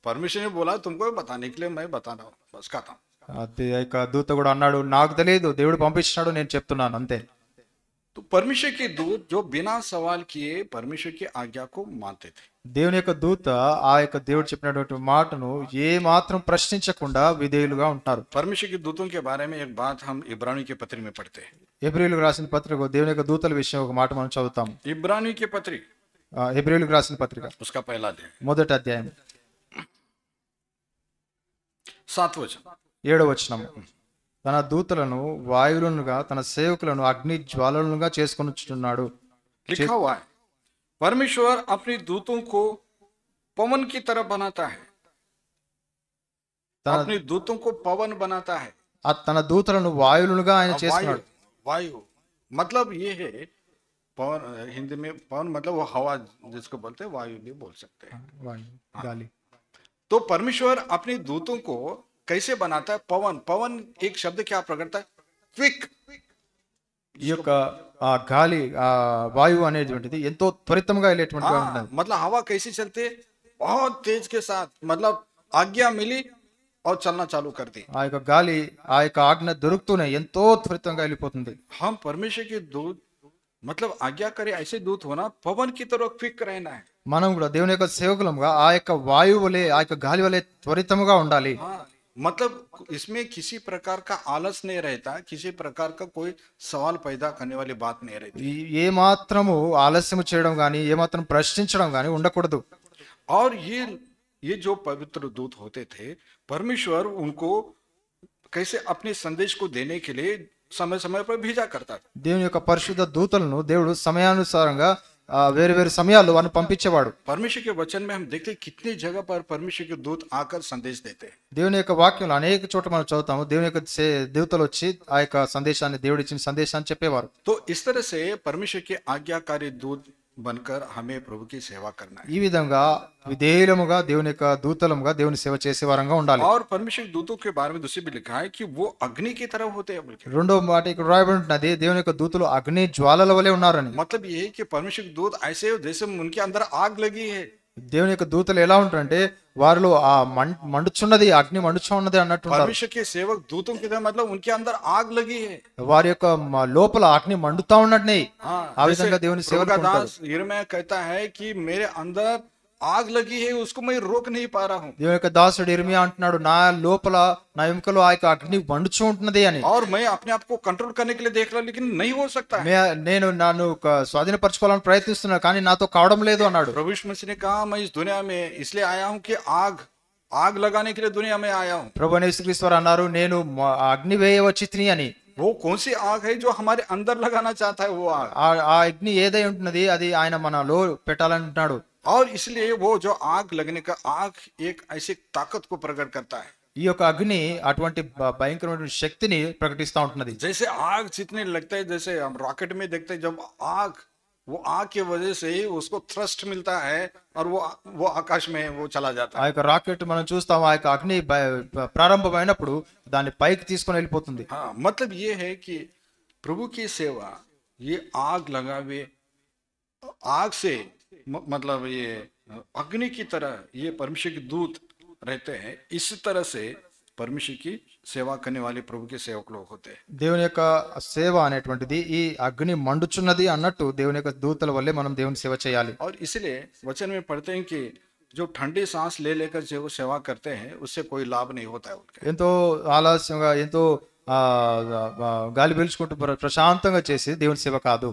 परमेश्वर ने बोला तुमको बताने के लिए, मैं बता रहा हूँ, बस कहता हूँ। అది యొక్క దూత కూడా అన్నాడు, నాకు తెలియదు, దేవుడు పంపించినాడు, నేను చెప్తున్నాను అంతే. तो परमेश्वर के दूत जो बिना सवाल किए परमेश्वर की आज्ञा को मानते थे। దేవుని యొక్క దూత ఆ యొక్క దేవుడు చెప్పినటువంటి మాటను ఏ మాత్రం ప్రశ్నించకుండా విధేయులుగా ఉంటారు. परमेश्वर के दूतों के बारे में एक बात हम इब्रानी के पत्री में पढ़ते हैं। హెబ్రీయులకు రాసిన పత్రిక దేవుని యొక్క దూతల విషయం ఒక మాట మనం చదువుతాము. इब्रानी के पत्री హెబ్రీయులకు రాసిన పత్రిక उसका पहला अध्याय మొదటి అధ్యాయం 7 वचन। 7వ వచనం. తన దూతలను వాయువులుగా తన సేవకులను అగ్ని జ్వాలలుగా చేసుకొనుచున్నాడు. लिखा हुआ है परमेश्वर अपने दूतों को पवन की तरह बनाता है, अपने दूतों को पवन बनाता है। తన దూతలను వాయువులుగా ఆయన वायु చేస్తున్నాడు. वायु मतलब ये है पवन, हिंदी में पवन मतलब वो हवा जिसको बोलते हैं, वायु भी बोल सकते हैं। వాయువు, గాలి. तो परमेश्वर अपने दूतों को कैसे बनाता है? पवन, पवन एक शब्द क्या प्रकटता है? क्विक। ఈ యొక్క ఆ గాలి ఆ వాయువు అనేటువంటిది ఎంతో త్వరితంగా వెళ్ళేటువంటిగా ఉంటుంది. मतलब हवा कैसे चलते? बहुत तेज के साथ, मतलब आज्ञा मिली और चलना चालू कर दी। ఆ యొక్క గాలి ఆ యొక్క ఆజ్ఞ దొరుకుతూనే ఎంతో త్వరితంగా వెళ్ళిపోతుంది. हम परमेश्वर के दूत मतलब आज्ञाकारी ऐसे दूत होना, पवन की तरह क्विक रहना है। మనం కూడా దేవుని యొక్క సేవకులముగా ఆ యొక్క వాయువు వలె ఆ యొక్క గాలి వలె త్వరితముగా ఉండాలి. हाँ, मतलब इसमें किसी प्रकार का आलस नहीं रहता, किसी प्रकार का कोई सवाल पैदा करने वाली बात नहीं रहती। ఏ మాత్రము ఆలస్యం చేయడం గాని ఏ మాత్రం ప్రశ్నించడం గాని ఉండకూడదు. और ये जो पवित्र दूत होते थे, परमेश्वर उनको कैसे अपने संदेश को देने के लिए समय समय पर भेजा करता था। దేవుని యొక్క పరిశుద్ధ దూతలను దేవుడు సమయానుసారంగా వేరు వేరు సమయాల్లో వారిని పంపించేవాడు. परमेश्वर के वचन में हम देखते हैं कितनी जगह पर परमेश्वर के दूत आकर संदेश देते हैं। దేవుని యొక్క వాక్యంలో అనేక చోట్ల మనం చదువుతాము దేవుని యొక్క దేవతలు వచ్చి ఆ యొక్క సందేశాన్ని దేవుడు ఇచ్చిన సందేశాన్ని చెప్పేవారు. तो इस तरह से परमेश्वर के आज्ञाकारी दूत बनकर हमें प्रभु की सेवा करना है। ఈ విధంగా విధేయులముగా దేవుని యొక్క దూతలముగా దేవుని సేవ చేసే వారంగా ఉండాలి. और परमेश्वर के दूतों के बारे में दूसरी भी लिखा है कि वो अग्नि की तरह होते हैं बल्कि, రెండో మాట ఇక్కడ రాయబడి ఉన్నది దేవుని యొక్క దూతలు అగ్ని జ్వాలల వలె ఉన్నారని. मतलब ये है कि परमेश्वर के दूत ऐसे हो जैसे उनके अंदर आग लगी है। దేవుని యొక్క దూతలు ఎలా ఉంటారంటే వారిలో ఆ మండుచున్నది అగ్ని మండుచు ఉన్నది అన్నట్టు ఉంటారు. परमेश्वर के सेवक दूतों की तरह मतलब उनके अंदर आग लगी है। వారి యొక్క లోపల అగ్ని మండుతా ఉన్నట్టు हाँ, ఆ విధంగా దేవుని प्रभु సేవలు का ఉంటారు. दास यिर्मयाह कहता है कि मेरे अंदर आग लगी है, उसको मैं रोक नहीं पा रहा हूँ, దేవుని యొక్క దాసుడు ఇర్మియా అంటున్నాడు నా లోపల నా ఎముకలో ఆ యొక్క అగ్ని మండుచూ ఉంటున్నది అని. और मैं अपने आप को कंट्रोल करने के लिए देख रहा, लेकिन नहीं हो सकता है। నేను నన్ను స్వాధీనపరచుకోవాలని ప్రయత్నిస్తున్నా కానీ నాతో కావడం లేదు అన్నాడు. प्रभु यीशु मसीह ने कहा मैं इस दुनिया में इसलिए आया हूँ कि आग लगाने के लिए दुनिया में आया हूँ। ప్రభువైన యేసుక్రీస్తు వారు అన్నారు నేను అగ్ని వేయవచ్చితిని అని. वो कौन सी आग है जो हमारे अंदर लगाना चाहता है? वो आग, ఆ అగ్ని ఏదై ఉంటున్నది అది ఆయన మనలో పెట్టాలంటున్నాడు. और इसलिए वो जो आग लगने का आग एक ऐसी ताकत को प्रकट करता है। ఈ యొక్క అగ్ని అటువంటి భయంకరమైన శక్తిని ప్రకటిస్తూ ఉంటున్నది. जैसे आग जितने लगता है, जैसे हम रॉकेट में देखते हैं, जब वो आग की वजह से ही उसको थ्रस्ट मिलता है और वो आकाश में वो चला जाता ఆ है। యొక్క రాకెట్ మనం చూస్తాం ఆ యొక్క అగ్ని ప్రారంభమైనప్పుడు దాన్ని పైకి తీసుకొని వెళ్ళిపోతుంది. हाँ, मतलब ये है कि प्रभु की सेवा ये आग लगावे, आग से मतलब ये अग्नि की तरह ये परमेश्वर के दूत रहते हैं। इस तरह से परमेश्वर की सेवा करने वाले प्रभु के सेवक लोग होते हैं। దేవుని యొక్క సేవ అనేటువంటిది ఈ అగ్ని మండుచున్నది అన్నట్టు దేవుని యొక్క దూతల వల్లే మనం దేవుని సేవ చేయాలి. और इसलिए वचन में पढ़ते हैं कि जो ठंडी सांस ले लेकर जो सेवा करते हैं उससे कोई लाभ नहीं होता है उनके। ఎంతో ఆలస్యంగా ఎంతో గాలి పీల్చుకుంటూ ప్రశాంతంగా చేసి దేవుని సేవ కాదు.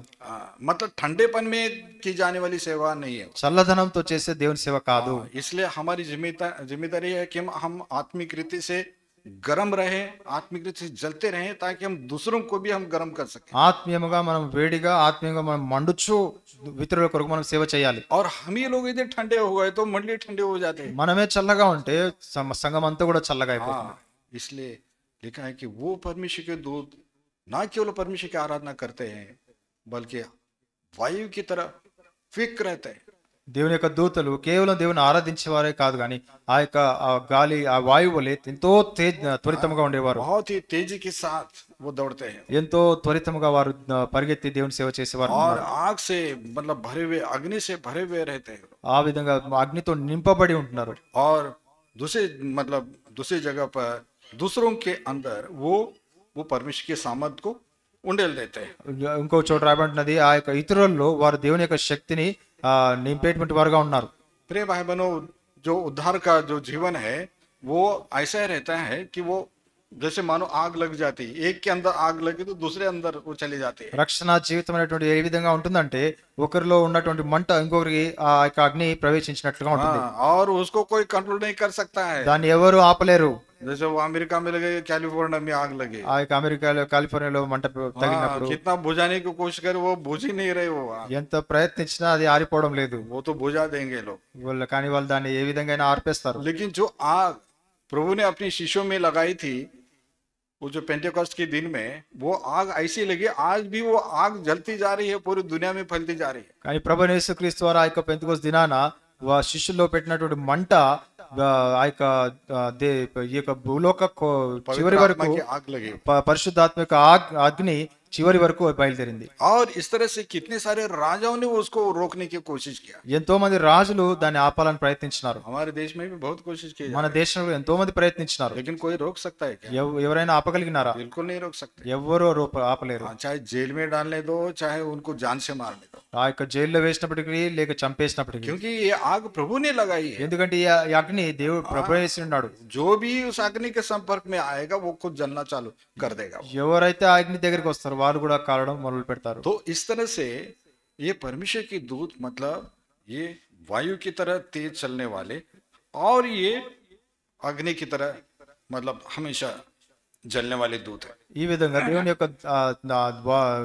मतलब ठंडेपन में की जाने वाली सेवा नहीं है। చల్లదనంతో చేసే దేవుని సేవ కాదు. इसलिए हमारी जिम्मेदारी है कि हम आत्मिक रीति से गर्म रहे, आत्मिक रीति से जलते रहे, ताकि हम दूसरों को भी हम गर्म कर सकें। ఆత్మీయముగా మనం వేడిగా ఆత్మీయంగా మనం మండుచు ఇతరుల కొరకు మనం సేవ చేయాలి. और हम ही लोग इधर ठंडे हो गए तो मंडली ठंडे हो जाते हैं। మనమే చల్లగా ఉంటే సంఘం అంతా కూడా చల్లగా అయిపోతుంది. इसलिए लिखा है कि वो परमेश्वर के दूत ना केवल परमेश्वर की आराधना करते हैं बल्कि वायु की तरह क्विक रहते हैं। దేవుని యొక్క దూతలు కేవలం దేవుని ఆరాధించేవారే కాదు కానీ ఆ యొక్క ఆ గాలి ఆ వాయువు వలె ఎంతో త్వరితముగా ఉండేవారు. बहुत ही तेजी के साथ वो दौड़ते हैं ఎంతో త్వరితముగా వారు పరిగెత్తి దేవుని సేవ చేసేవారు. और आग से मतलब भरे हुए, अग्नि से भरे हुए रहते हैं ఆ విధంగా అగ్నితో నింపబడి ఉంటున్నారు. और दूसरे मतलब दूसरी जगह पर दूसरों के अंदर वो परमेश्वर के सामर्थ को उंडेल देते हैं। ఇంకో చోట రాబడినది ఆ యొక్క ఇతరుల్లో వారు దేవుని యొక్క శక్తిని నింపేటువంటి వారుగా ఉన్నారు. प्रिय भाई बहनों, जो उद्धार का जो जीवन है वो ऐसा रहता है कि वो जैसे मानो आग लग जाती, एक के अंदर आग लगी तो दूसरे अंदर वो चली जाती है। రక్షణ జీవితం అనేటువంటి ఏ విధంగా ఉంటుందంటే ఒకరిలో ఉన్నటువంటి మంట ఇంకొకరికి ఆ యొక్క అగ్ని ప్రవేశించినట్లుగా ఉంటుంది. और उसको कोई कंट्रोल नहीं कर सकता है। దాన్ని ఎవరు ఆపలేరు. जैसे वो अमेरिका में लगे, कैलिफोर्निया में आग लगी, ఆ యొక్క అమెరికాలో కాలిఫోర్నియాలో మంట తగిలినప్పుడు कितना बुझाने की कोशिश करे वो बुझ ही नहीं रहे वो आग। ఎంత ప్రయత్నించినా అది ఆరిపోవడం లేదు. वो तो बुझा देंगे लोग, కానీ వాళ్ళు దాన్ని ఏ విధంగా ఆర్పేస్తారు. लेकिन जो आग प्रभु ने अपनी शीशों में लगाई थी वो जो पेंटेकोस्ट के दिन में, वो आग ऐसी लगी, आज भी वो आग जलती जा रही है, पूरी दुनिया में फैलती जा रही है। కానీ ప్రభువైన యేసుక్రీస్తు వారు ఆ యొక్క పెంతెకోస్తు దినాన శిష్యుల్లో పెట్టినటువంటి మంట ఆ యొక్క ఈ యొక్క భూలోక చివరి వరకు आत्मा की आग लगी పరిశుద్ధాత్మ యొక్క అగ్ని చివరి వరకు బయలుదేరింది. और इस तरह से कितने सारे राजाओं ने उसको रोकने की कोशिश किया। ఎంతో మంది రాజులు దాన్ని ఆపాలని ప్రయత్నించినారు. हमारे देश में भी बहुत कोशिश की, మన దేశంలో ఎంతో మంది ప్రయత్నించినారు. लेकिन कोई रोक सकता है क्या? ఎవరైనా ఆపగలిగినారా? बिल्कुल नहीं रोक सकते। ఎవరో ఆపలేరు. चाहे जेल में डालने दो, चाहे उनको जान से मारने दो, ఆ యొక్క జైల్లో వేసినప్పటికీ లేక చంపేసినప్పటికీ, क्योंकि ये आग प्रभु ने लगाई है। ఎందుకంటే ఈ అగ్ని దేవుడు ప్రభు వేసి ఉన్నాడు. जो भी उस अग्नि के संपर्क में आएगा वो खुद जलना चालू कर देगा। ఎవరైతే ఆ అగ్ని దగ్గరికి వస్తారో వాళ్ళు కూడా కాలడం మొదలు పెడతారు. तो इस तरह से ये परमेश्वर की दूत मतलब ये वायु की तरह तेज चलने वाले और ये अग्नि की तरह मतलब हमेशा जलने वाले दूत है। ఈ విధంగా దేవుని యొక్క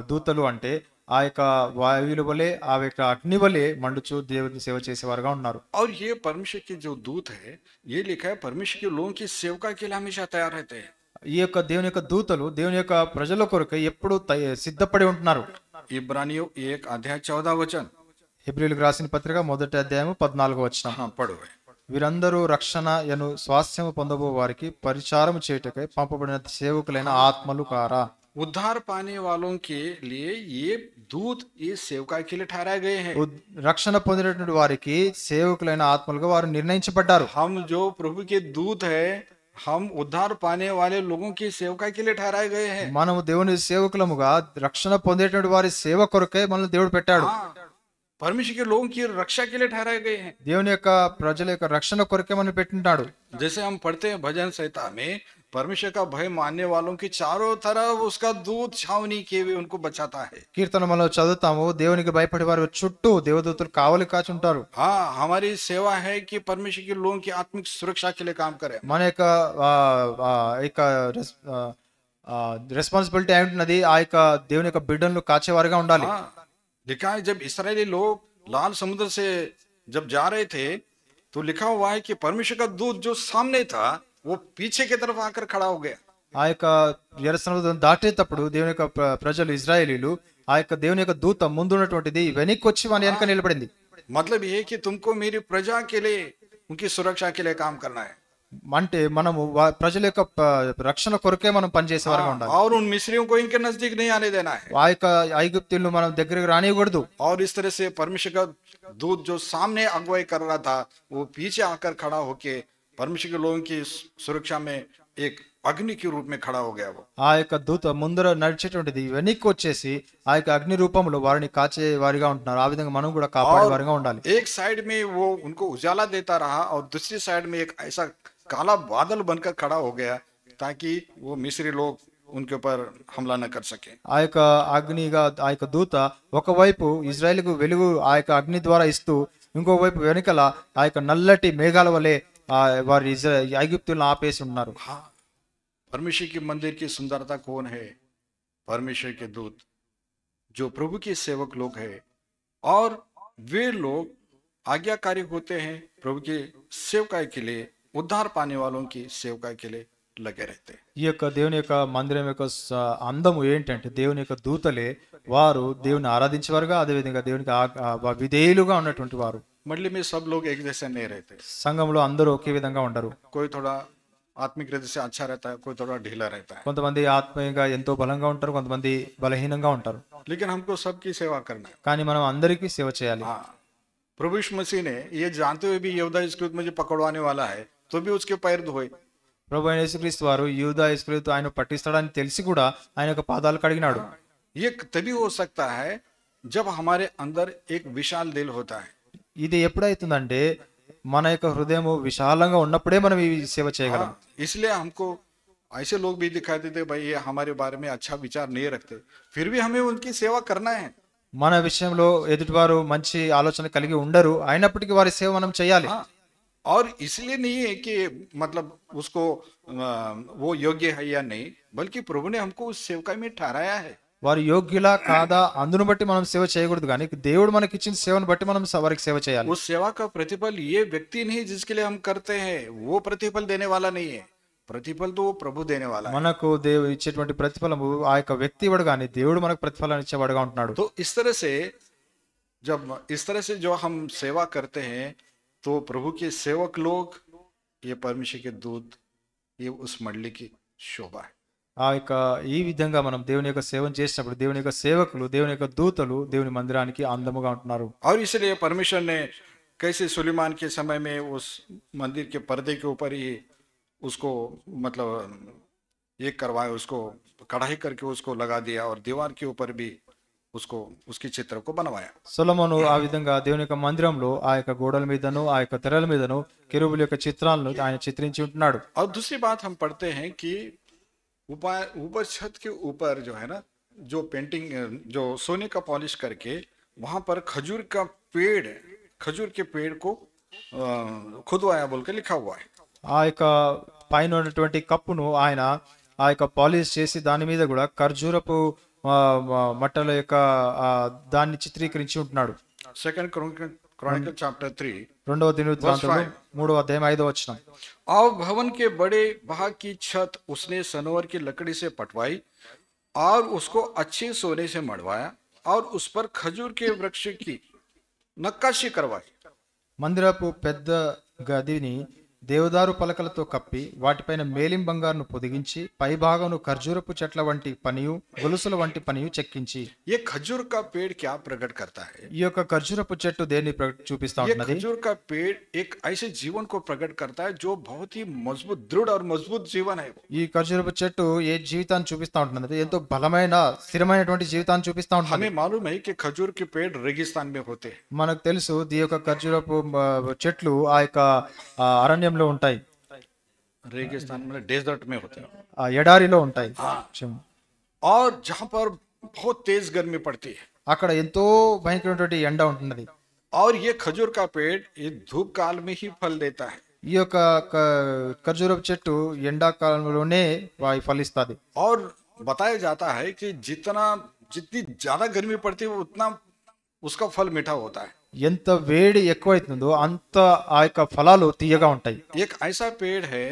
దూతలు అంటే ఆ యొక్క వాయువుల వలె ఆ యొక్క అగ్ని వలె మండుచు దేవుని సేవ చేసేవారుగా ఉన్నారు. और ये परमेश्वर के जो दूत है, ये लिखा है परमेश्वर के लोगों की सेवका के लिए हमेशा तैयार रहते हैं। ఈ యొక్క దేవుని యొక్క దూతలు దేవుని యొక్క ప్రజల కొరకు ఎప్పుడు సిద్ధపడి ఉంటున్నారు. इब्रानियों 1 अध्याय 14 वचन, హెబ్రీయులకు రాసిన పత్రిక 1వ అధ్యాయము 14వ వచనం. हाँ पढ़ो। వీరందరూ రక్షణ యను స్వాస్థ్యము పొందబో వారికి పరిచారము చేయుటకై పంపబడిన సేవకులైన ఆత్మలు కారా. उद्धार पाने वालों के लिए ये दूत ये सेवका के लिए ठहराए गए हैं। రక్షణ పొందినటువంటి వారికి సేవకులైన ఆత్మలుగా వారు నిర్ణయించబడ్డారు. हम जो प्रभु के दूत है, हम उद्धार पाने वाले लोगों की सेवका के लिए ठहराए गए हैं। మనము దేవుని సేవకులముగా రక్షణ పొందేటువంటి వారి సేవ కొరకే మనల్ని దేవుడు పెట్టాడు. परमेश्वर के लोगों की रक्षा के लिए ठहराए गए हैं। దేవుని యొక్క ప్రజల యొక్క రక్షణ కొరకే మనం పెట్టింటాడు. जैसे हम पढ़ते हैं भजन संहिता में, परमेश्वर का भय मानने वालों की चारों तरफ उसका दूत छावनी किए हुए उनको बचाता है। కీర్తనలో చదువుతాము, దేవునికి భయపడే వారి చుట్టూ దేవదూతలు కావలి కాచుంటారు. हाँ, हमारी सेवा है कि परमेश्वर के लोगों की आत्मिक सुरक्षा के लिए काम करें। మన యొక్క రెస్పాన్సిబిలిటీ అయి ఉంటున్నది ఆ యొక్క దేవుని యొక్క బిడ్డలను కాచేవారుగా ఉండాలి. लिखा है जब इस्राएली लोग लाल समुद्र से जब जा रहे थे तो लिखा हुआ है कि परमेश्वर का दूत जो सामने था वो पीछे की तरफ आकर खड़ा हो गया। ఆ యొక్క ఎర్ర సముద్రం దాటేటప్పుడు దేవుని యొక్క ప్రజలు ఇజ్రాయేలీలు ఆ యొక్క దేవుని యొక్క దూత ముందున్నటువంటిది వెనక్కి వచ్చి వాని వెనక నిలబడింది. मतलब ये कि तुमको मेरी प्रजा के लिए उनकी सुरक्षा के लिए काम करना है। అంటే మనము ప్రజల యొక్క రక్షణ కొరకే మనం పనిచేసేవారుగా ఉండాలి. और उन मिस्रियों को इनके नजदीक नहीं आने देना है। ఆ యొక్క ఐగుప్తీయులను మనం దగ్గరికి రానియకూడదు. और इस तरह से परमेश्वर का दूत जो सामने अगुवाई कर रहा था वो पीछे आकर खड़ा होके परमेश्वर के लोगों की सुरक्षा में एक अग्नि के रूप में खड़ा हो गया। वो ఆ యొక్క దూత ముందర నడిచేటువంటిది వెనక్కి వచ్చేసి ఆ యొక్క అగ్ని రూపంలో వారిని కాచే వారిగా ఉంటున్నారు. ఆ విధంగా మనం కూడా కాపాడే వారిగా ఉండాలి. एक साइड में वो उनको उजाला देता रहा और दूसरी साइड में एक ऐसा काला बादल बनकर खड़ा हो गया ताकि वो मिस्री लोग उनके ऊपर हमला न कर सके। ఆ యొక్క అగ్నిగా ఆ యొక్క దూత ఒకవైపు ఇజ్రాయేలుకు వెలుగు ఆ యొక్క అగ్ని ద్వారా ఇస్తూ ఇంకొక వైపు వెనుకల ఆ యొక్క నల్లటి మేఘాల వలె వారి ఐగుప్తులను ఆపేసి ఉన్నారు. हाँ, परमेश्वर के मंदिर की सुंदरता कौन है? परमेश्वर के दूत जो प्रभु के सेवक लोग हैं और वे लोग आज्ञाकारी होते हैं प्रभु के सेवकाई के लिए, उद्धार पाने वालों की सेवकाई के लिए लगे रहते हैं। ఈ యొక్క దేవుని యొక్క మందిరం యొక్క అందము ఏంటంటే దేవుని యొక్క దూతలే వారు దేవుని ఆరాధించేవారుగా, అదేవిధంగా దేవునికి విధేయులుగా ఉన్నటువంటి వారు. मंडली में सब लोग एक जैसे नहीं रहते, సంఘంలో అందరూ ఒకే విధంగా ఉండరు. कोई थोड़ा आत्मिक रीति से अच्छा रहता है, कोई थोड़ा ढीला रहता है, కొంతమంది ఆత్మీయంగా ఎంతో బలంగా ఉంటారు, కొంతమంది బలహీనంగా ఉంటారు. लेकिन हमको सबकी सेवा करना है। కానీ మనం అందరికీ సేవ చేయాలి. हाँ, प्रभु यीशु मसीह ने ये जानते हुए भी यहूदा इस्करियोत मुझे पकड़वाने वाला है तो भी उसके पैर धोए। ప్రభు అయిన యేసుక్రీస్తు వారు యూదా ఇస్కరియోతు ఆయన పట్టిస్తాడని తెలిసి కూడా ఆయన యొక్క పాదాలు కడిగినాడు. ये तभी हो सकता है जब हमारे अंदर एक विशाल दिल होता है। ఇది ఎప్పుడైతుందంటే మన యొక్క హృదయం విశాలంగా ఉన్నప్పుడే మనం ఈ సేవ చేయగలం. इसलिए हमको ऐसे लोग भी दिखाई देते भाई ये हमारे बारे में अच्छा विचार नहीं रखते, फिर भी हमें उनकी सेवा करना है। మన విషయంలో ఎదుటివారు మంచి ఆలోచన కలిగి ఉండరు, అయినప్పటికీ వారి సేవ మనం చేయాలి. और इसलिए नहीं है कि मतलब उसको वो योग्य है या नहीं, बल्कि प्रभु ने हमको उस सेवकाई में ठहराया है। వారు యోగ్యులా కాదా అందును బట్టి మనం సేవ చేయకూడదు, కానీ దేవుడు మనకి ఇచ్చిన సేవను బట్టి మనం వారికి సేవ చేయాలి. उस सेवा का प्रतिफल ये व्यक्ति नहीं जिसके लिए हम करते हैं, वो प्रतिफल देने वाला नहीं है, प्रतिफल तो वो प्रभु देने वाला है। మనకు దేవుడు ఇచ్చేటువంటి ప్రతిఫలము ఆ యొక్క వ్యక్తి ఇవ్వడు, కానీ దేవుడు మనకు ప్రతిఫలం ఇచ్చేవాడుగా ఉంటున్నాడు. तो इस तरह से जब इस तरह से जो हम सेवा करते हैं तो प्रभु के सेवक लोग, ये परमेश्वर के दूत, ये उस मंडली की शोभा है। ఆ యొక్క ఈ విధంగా మనం దేవుని యొక్క సేవను చేసినప్పుడు దేవుని యొక్క సేవకులు, దేవుని యొక్క దూతలు దేవుని మందిరానికి అందముగా ఉంటున్నారు. और इसलिए परमेश्वर ने कैसे सुलेमान के समय में उस मंदिर के पर्दे के ऊपर ही उसको मतलब ये करवाया, उसको कढ़ाई करके उसको लगा दिया और दीवार के ऊपर भी उसको उसकी चित्र को बनवाया। సొలొమోను ఆ విధంగా దేవుని యొక్క మందిరంలో ఆ యొక్క గోడల మీదను ఆ యొక్క తెరల మీదను కెరూబుల యొక్క చిత్రాలను ఆయన చిత్రించి ఉంటున్నాడు. और दूसरी बात हम पढ़ते हैं कि ऊपर छत के ऊपर जो है ना, जो पेंटिंग जो सोने का पॉलिश करके वहां पर खजूर के पेड़ को खुदवाया बोल के लिखा हुआ है। ఆ యొక్క పైన ఉన్నటువంటి కప్పును ఆయన ఆ యొక్క పాలిష్ చేసి దాని మీద కూడా ఖర్జూరపు మట్టల యొక్క దాన్ని చిత్రీకరించి ఉంటున్నాడు. सेकंड क्रॉनिकल चैप्टर 3 రెండవ దినవృత్తాంతములు 3వ అధ్యాయం 5వ వచనం. और भवन के बड़े भाग की छत उसने सनोवर की लकड़ी से पटवाई और उसको अच्छे सोने से मढ़वाया और उस पर खजूर के वृक्ष की नक्काशी करवाई। మందిరపు పెద్ద గదిని దేవదారు పలకలతో కప్పి వాటిపైన మేలిం బంగారును పొదిగించి పైభాగమును ఖర్జూరపు చెట్ల వంటి పనియు గొలుసుల వంటి పనియు చెక్కించి. ये खजूर का पेड़ क्या प्रकट करता है? ఈ యొక్క ఖర్జూరపు చెట్టు దేన్ని చూపిస్తా ये ఉంటున్నది? खजूर का पेड़ एक ऐसे जीवन को प्रकट करता है जो बहुत ही मजबूत, दृढ़ और मजबूत जीवन है। ఈ ఖర్జూరపు చెట్టు ఏ జీవితాన్ని చూపిస్తా ఉంటున్నది? ఎంతో బలమైన స్థిరమైనటువంటి జీవితాన్ని చూపిస్తా ఉంటున్నది. हमें मालूम है कि खजूर के पेड़ रेगिस्तान में होते हैं। మనకు తెలుసు ఈ యొక్క ఖర్జూరపు చెట్లు ఆ యొక్క అరణ్యంలో ఉంటాయి, रेगिस्तान में डेजर्ट में होते हैं, ఆ ఎడారిలో ఉంటాయి. और जहां पर बहुत तेज गर्मी पड़ती है। అక్కడ ఎంతో భయంకరమైనటువంటి ఎండ ఉంటున్నది. और ये खजूर का पेड़ ये धूप काल में ही फल देता है। ఈ యొక్క ఖర్జూరపు చెట్టు ఎండాకాలంలోనే ఫలిస్తుంది. और बताया जाता है कि जितनी ज्यादा गर्मी पड़ती है उतना उसका फल मीठा होता है। ఎంత వేడి ఎక్కువైతుందో అంత ఆ యొక్క ఫలాలు తీయగా ఉంటాయి. एक ऐसा पेड़ है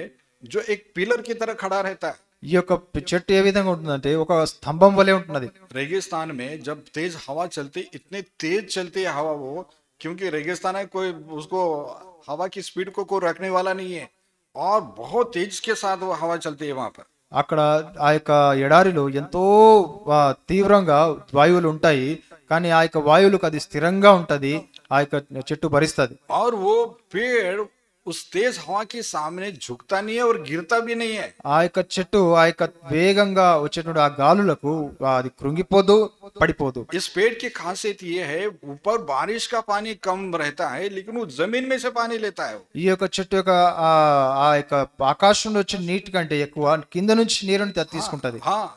जो एक पिलर की तरह खड़ा रहता है। ఈ యొక్క చెట్టు ఏ విధంగా ఉంటుందంటే ఒక స్తంభం వలె ఉంటున్నది. रेगिस्तान में जब तेज हवा चलती, इतने तेज चलती है हवा वो, क्योंकि रेगिस्तान है, कोई उसको हवा की स्पीड को कोई रखने वाला नहीं है और बहुत तेज के साथ वो हवा चलती है वहां पर। అక్కడ ఆ యొక్క ఎడారిలో ఎంతో తీవ్రంగా వాయువులు ఉంటాయి, కానీ ఆ యొక్క వాయువులకు అది స్థిరంగా ఉంటది, ఆ యొక్క చెట్టు భరిస్తుంది. और वो पेड़ उस तेज हवा के सामने झुकता नहीं है और गिरता भी नहीं है। ఆ యొక్క చెట్టు ఆ యొక్క వేగంగా వచ్చేటువంటి ఆ గాలులకు అది కృంగిపోదు, పడిపోదు. इस पेड़ की खासियत ये है, ऊपर बारिश का पानी कम रहता है लेकिन वो जमीन में से पानी लेता है। ఈ యొక్క చెట్టు యొక్క ఆ యొక్క ఆకాశంలో వచ్చే నీటి కంటే ఎక్కువ కింద నుంచి నీరుని తీసుకుంటది. हाँ,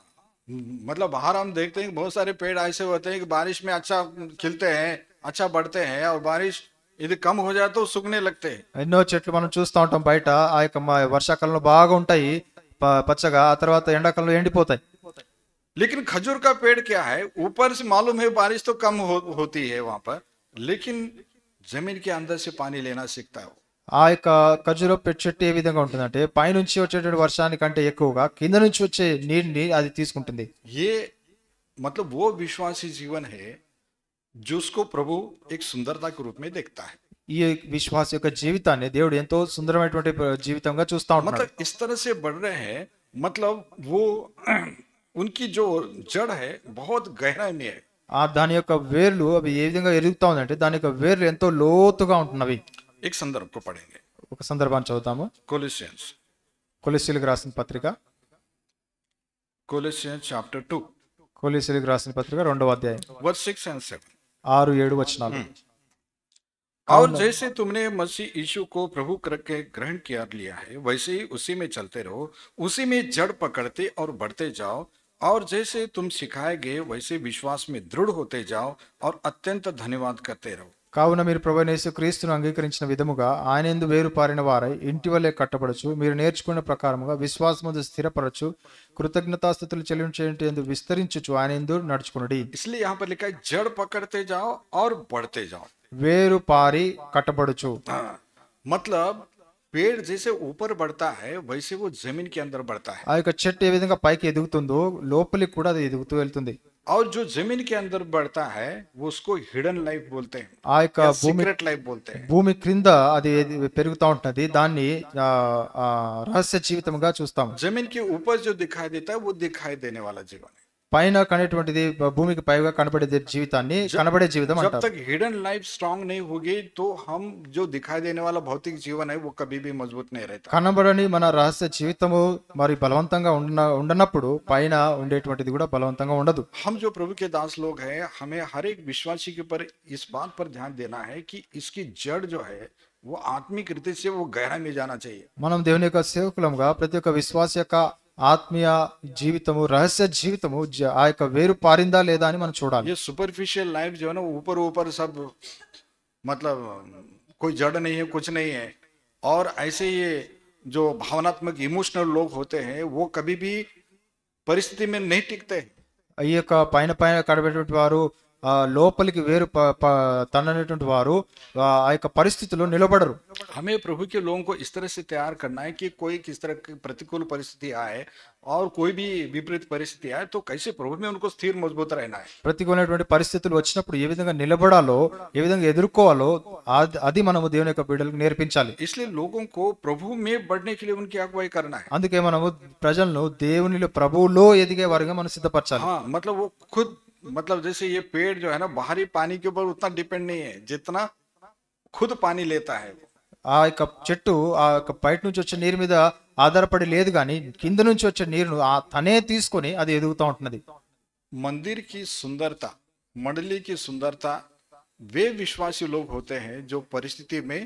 मतलब बाहर हम देखते हैं बहुत सारे पेड़ ऐसे होते हैं कि बारिश में अच्छा खिलते हैं, अच्छा बढ़ते हैं, और बारिश ఇది కమ్ हो जाए तो सूखने लगते हैं। ఎన్నో చెట్లు మనం చూస్తూ ఉంటాం బయట, ఆ యొక్క వర్షాకాలంలో బాగా ఉంటాయి పచ్చగా, ఆ తర్వాత ఎండాకాలంలో ఎండిపోతాయి. लेकिन खजूर का पेड़ क्या है, ऊपर से मालूम है बारिश तो कम होती है वहां पर, लेकिन जमीन के अंदर से पानी लेना सीखता है। ఆ యొక్క ఖర్జూరపు చెట్టు ఏ విధంగా ఉంటుందంటే పైనుంచి వచ్చేటువంటి వర్షానికంటే ఎక్కువగా కింద నుంచి వచ్చే నీటిని అది తీసుకుంటుంది. ये मतलब वो विश्वासी जीवन है जिसको प्रभु एक सुंदरता के रूप में देखता है. ఈ విశ్వాస యొక్క జీవితాన్ని దేవుడు ఎంతో సుందరమైనటువంటి జీవితంగా చూస్తా ఉంటున్నాడు. मतलब इस तरह से बढ़ रहे हैं, मतलब वो उनकी जो जड़ है बहुत गहराई में है. దాని యొక్క వేర్లు అవి ఏ విధంగా ఎదుగుతా ఉందంటే దాని యొక్క వేర్లు ఎంతో లోతుగా ఉంటున్నవి. एक संदर्भ को पढ़ेंगे. ఒక సందర్భాన్ని చదువుతాము. कोलोसियंस కొలెస్సీలకు రాసిన పత్రిక चैप्टर 2 కొలెస్సీలకు రాసిన పత్రిక 2వ అధ్యాయం वर्स 6 and 7. 6-7 వచనాలు. और जैसे तुमने मसीह यीशु को प्रभु करके ग्रहण किया लिया है, वैसे ही उसी में चलते रहो, उसी में जड़ पकड़ते और बढ़ते जाओ, और जैसे तुम सिखाए गए वैसे विश्वास में दृढ़ होते जाओ और अत्यंत धन्यवाद करते रहो. కావున మీరు ప్రభువైన యేసుక్రీస్తును అంగీకరించిన విధముగా ఆయన యందు వేరు పారిన వారై ఇంటి వలె కట్టబడచ్చు, మీరు నేర్చుకున్న ప్రకారముగా విశ్వాసమందు స్థిరపరచు, కృతజ్ఞతాస్తుతులు చెల్లించేంటి యందు విస్తరించుచు ఆయన యందు నడుచుకునుడి. इसलिए यहाँ पर लिखा है जड़ पकड़ते जाओ और बढ़ते जाओ. వేరు పారి కట్టబడుచు. मतलब पेड़ जैसे ऊपर बढ़ता है वैसे वो जमीन के अंदर बढ़ता है, ఆ యొక్క చెట్టు ఏ విధంగా పైకి ఎదుగుతుందో లోపలికి కూడా అది ఎదుగుతూ వెళ్తుంది. और जो जमीन के अंदर बढ़ता है वो उसको हिडन लाइफ बोलते हैं, ఆ యొక్క భూమి सीक्रेट लाइफ बोलते हैं. భూమి క్రింద అది పెరుగుతూ ఉంటున్నది, దాన్ని రహస్య జీవితంగా చూస్తాం. जमीन के ऊपर जो दिखाई देता है वो दिखाई देने वाला जीवन है. పైన కనేటువంటిది భూమికి పైగా కనబడే జీవితాన్ని కనబడే జీవితం जब అంటారు. तक हिडन लाइफ स्ट्रांग नहीं होगी तो हम जो दिखाई देने वाला भौतिक जीवन है वो कभी भी मजबूत नहीं रहता. కనబడని మన రహస్య జీవితము మరి బలవంతంగా ఉండనప్పుడు పైన ఉండేటువంటిది కూడా బలవంతంగా ఉండదు. हम जो प्रभु के दास लोग हैं, हमें हर एक विश्वासी के ऊपर इस बात पर ध्यान देना है कि इसकी जड़ जो है वो आत्मिक रीति से वो गहराई में जाना चाहिए. మనం దేవుని యొక్క సేవకులంగా ప్రతి ఒక్క విశ్వాస యొక్క ఆత్మీయ జీవితము రహస్య జీవితము ఆ యొక్క వేరు పారిందా లేదా అని మనం చూడాలి. ये सुपरफिशियल लाइफ जो है ना ऊपर ऊपर सब मतलब कोई जड़ नहीं है, कुछ नहीं है. और ऐसे ये जो भावनात्मक इमोशनल लोग होते हैं वो कभी भी परिस्थिति में नहीं टिकते. ఈ యొక్క పైన పైన కనబడేటువంటి వారు లోపలికి వేరు తన్ననేటువంటి వారు ఆ యొక్క పరిస్థితుల్లో నిలబడరు. हमें प्रभु के लोगों को इस तरह से तैयार करना है कि कोई किस तरह की प्रतिकूल परिस्थिति आए और कोई भी विपरीत परिस्थिति आए तो कैसे प्रभु में उनको स्थिर मजबूत रहना है. ప్రతికూలమైనటువంటి పరిస్థితులు వచ్చినప్పుడు ఏ విధంగా నిలబడాలో, ఏ విధంగా ఎదుర్కోవాలో అది మనము దేవుని యొక్క బిడ్డలకు నేర్పించాలి. इसलिए लोगों को प्रभु में बढ़ने के लिए उनकी अगुवाई करना है. అందుకే మనము ప్రజలను దేవునిలో ప్రభువులో ఎదిగే వారుగా మనం సిద్ధపరచాలి. हाँ, मतलब वो खुद मतलब जैसे ये पेड़ जो है ना बाहरी पानी के ऊपर उतना डिपेंड नहीं है जितना खुद पानी लेता है. ఆ యొక్క చెట్టు ఆ యొక్క బయట నుంచి వచ్చే నీరు మీద ఆధారపడి లేదు, కానీ కింద నుంచి వచ్చే నీరును తనే తీసుకొని అది ఎదుగుతూ ఉంటున్నది. मंदिर की सुंदरता, मंडली की सुंदरता वे विश्वासी लोग होते हैं जो परिस्थिति में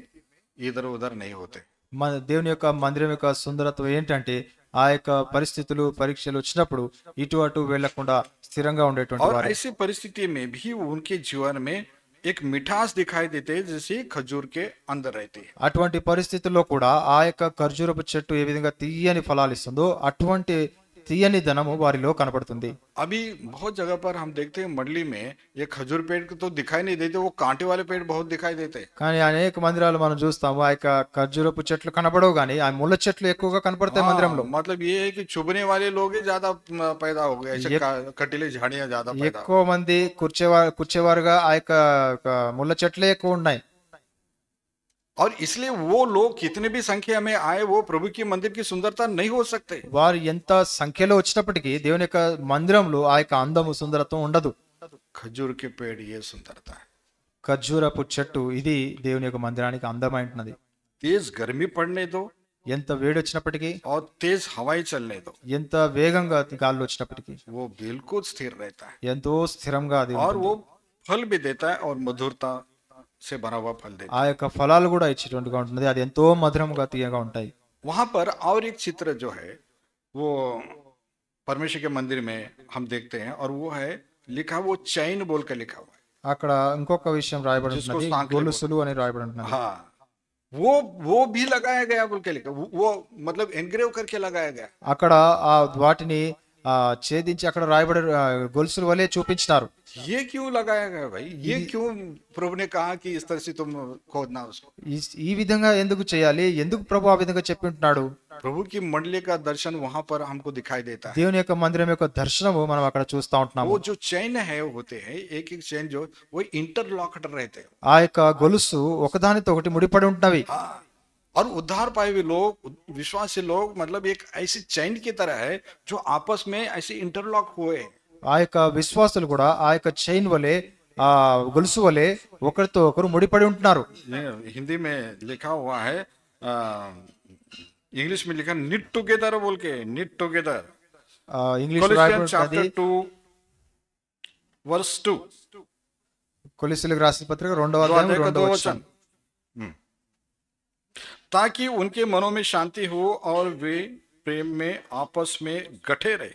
इधर उधर नहीं होते. మన దేవుని యొక్క మందిరం యొక్క సుందరత్వం ఏంటంటే ఆ యొక్క పరిస్థితులు పరీక్షలు వచ్చినప్పుడు ఇటు అటు వెళ్లకుండా స్థిరంగా ఉండేటువంటి और వారు. ऐसी परिस्थिति में भी उनके जीवन में एक मिठास दिखाई देते है जैसे खजूर के अंदर रहती है. అటువంటి పరిస్థితుల్లో కూడా ఆ యొక్క ఖర్జూరపు చెట్టు ఏ విధంగా తీయని ఫలాలు ఇస్తుందో అటువంటి తీయని ధనము వారిలో కనబడుతుంది. अभी बहुत जगह पर हम देखते हैं मंडली में ये खजूर पेड़ तो दिखाई नहीं देते, वो कांटे वाले पेड़ बहुत दिखाई देते हैं. కానీ అనేక మందిరాలు మనం చూస్తాము ఆ యొక్క ఖర్జూరపు చెట్లు కనబడవు, కానీ ఆ ముళ్ళ చెట్లు ఎక్కువగా కనపడతాయి మందిరంలో. मतलब ये है कि चुभने वाले लोग ही ज्यादा पैदा हो गए, ऐसे कटीले झाड़ियां ज्यादा पैदा. ఎక్కువ మంది కూర్చేవారుగా ఆ యొక్క ముళ్ళ చెట్లే ఎక్కువ ఉన్నాయి. और इसलिए वो लोग कितने भी संख्या में आए वो प्रभु की मंदिर की सुंदरता नहीं हो सकते. వారు ఎంత సంఖ్యలో వచ్చినప్పటికీ దేవుని యొక్క మందిరంలో ఆ యొక్క అందము సుందరత్వం ఉండదు. खजूर के पेड़ ये सुंदरता है. ఖర్జూరపు చెట్టు ఇది దేవుని యొక్క మందిరానికి అందమైనది. तेज गर्मी पड़ने दो ఎంత వేడి వచ్చినప్పటికీ, और तेज हवाएं चलने दो, ఎంత వేగంగా గాలి వచ్చినప్పటికీ वो बिल्कुल स्थिर रहता है. ఎంతో స్థిరంగా అది और ఉంటుంది. वो फल भी देता है और मधुरता से भरा हुआ फल देता ఆ యొక్క ఫలాలు కూడా ఇచ్చేటువంటిగా ఉంటుంది. అది ఎంతో మధురంగా తీయగా ఉంటాయి. वहां पर और एक चित्र जो है वो परमेश्वर के मंदिर में हम देखते हैं और वो है लिखा, वो चैन बोल कर लिखा हुआ है. అక్కడ ఇంకొక విషయం రాయబడి ఉంటుంది, గొలుసులు అని రాయబడి ఉంటుంది. हाँ, वो भी लगाया गया बोल के लिखा, वो मतलब एनग्रेव करके लगाया गया. అక్కడ ఆ వాటిని ఛేదించి అక్కడ రాయబడి గొలుసుల వలె చూపించినారు. ये क्यों लगाया गया भाई? ये क्यों प्रभु ने कहा कि इस तरह से तुम खोदना उसको? ఈ విధంగా ఎందుకు చేయాలి, ఎందుకు ప్రభు ఆ విధంగా చెప్పి ఉంటున్నాడు? प्रभु की मंडली का दर्शन वहां पर हमको दिखाई देता है। దేవుని యొక్క మందిరం యొక్క దర్శనము మనం అక్కడ చూస్తా ఉంటున్నాము. वो जो चैन है होते हैं, एक एक चैन जो वो इंटरलॉक्ड रहते हैं। ఆ యొక్క గొలుసు ఒకదానితో ఒకటి ముడిపడి ఉంటున్నవి. हाँ, और उद्धार पाए हुए लोग, विश्वासी लोग मतलब एक ऐसी चैन की तरह है जो आपस में ऐसे इंटरलॉक हुए हैं। ఆ యొక్క విశ్వాసులు కూడా ఆ యొక్క చైన్ వలె, ఆ గొలుసు వలె ఒకరితో ఒకరు ముడిపడి ఉంటున్నారు. हिंदी में लिखा हुआ है, इंग्लिश में लिखा निट टुगेदर बोल के, knit together. English chapter 2 verse 2, కొలస్సీయులకు రాసిన పత్రిక 2వ అధ్యాయం 2వ వచనం. ताकि उनके मनों में शांति हो और वे प्रेम में आपस में गठे रहे।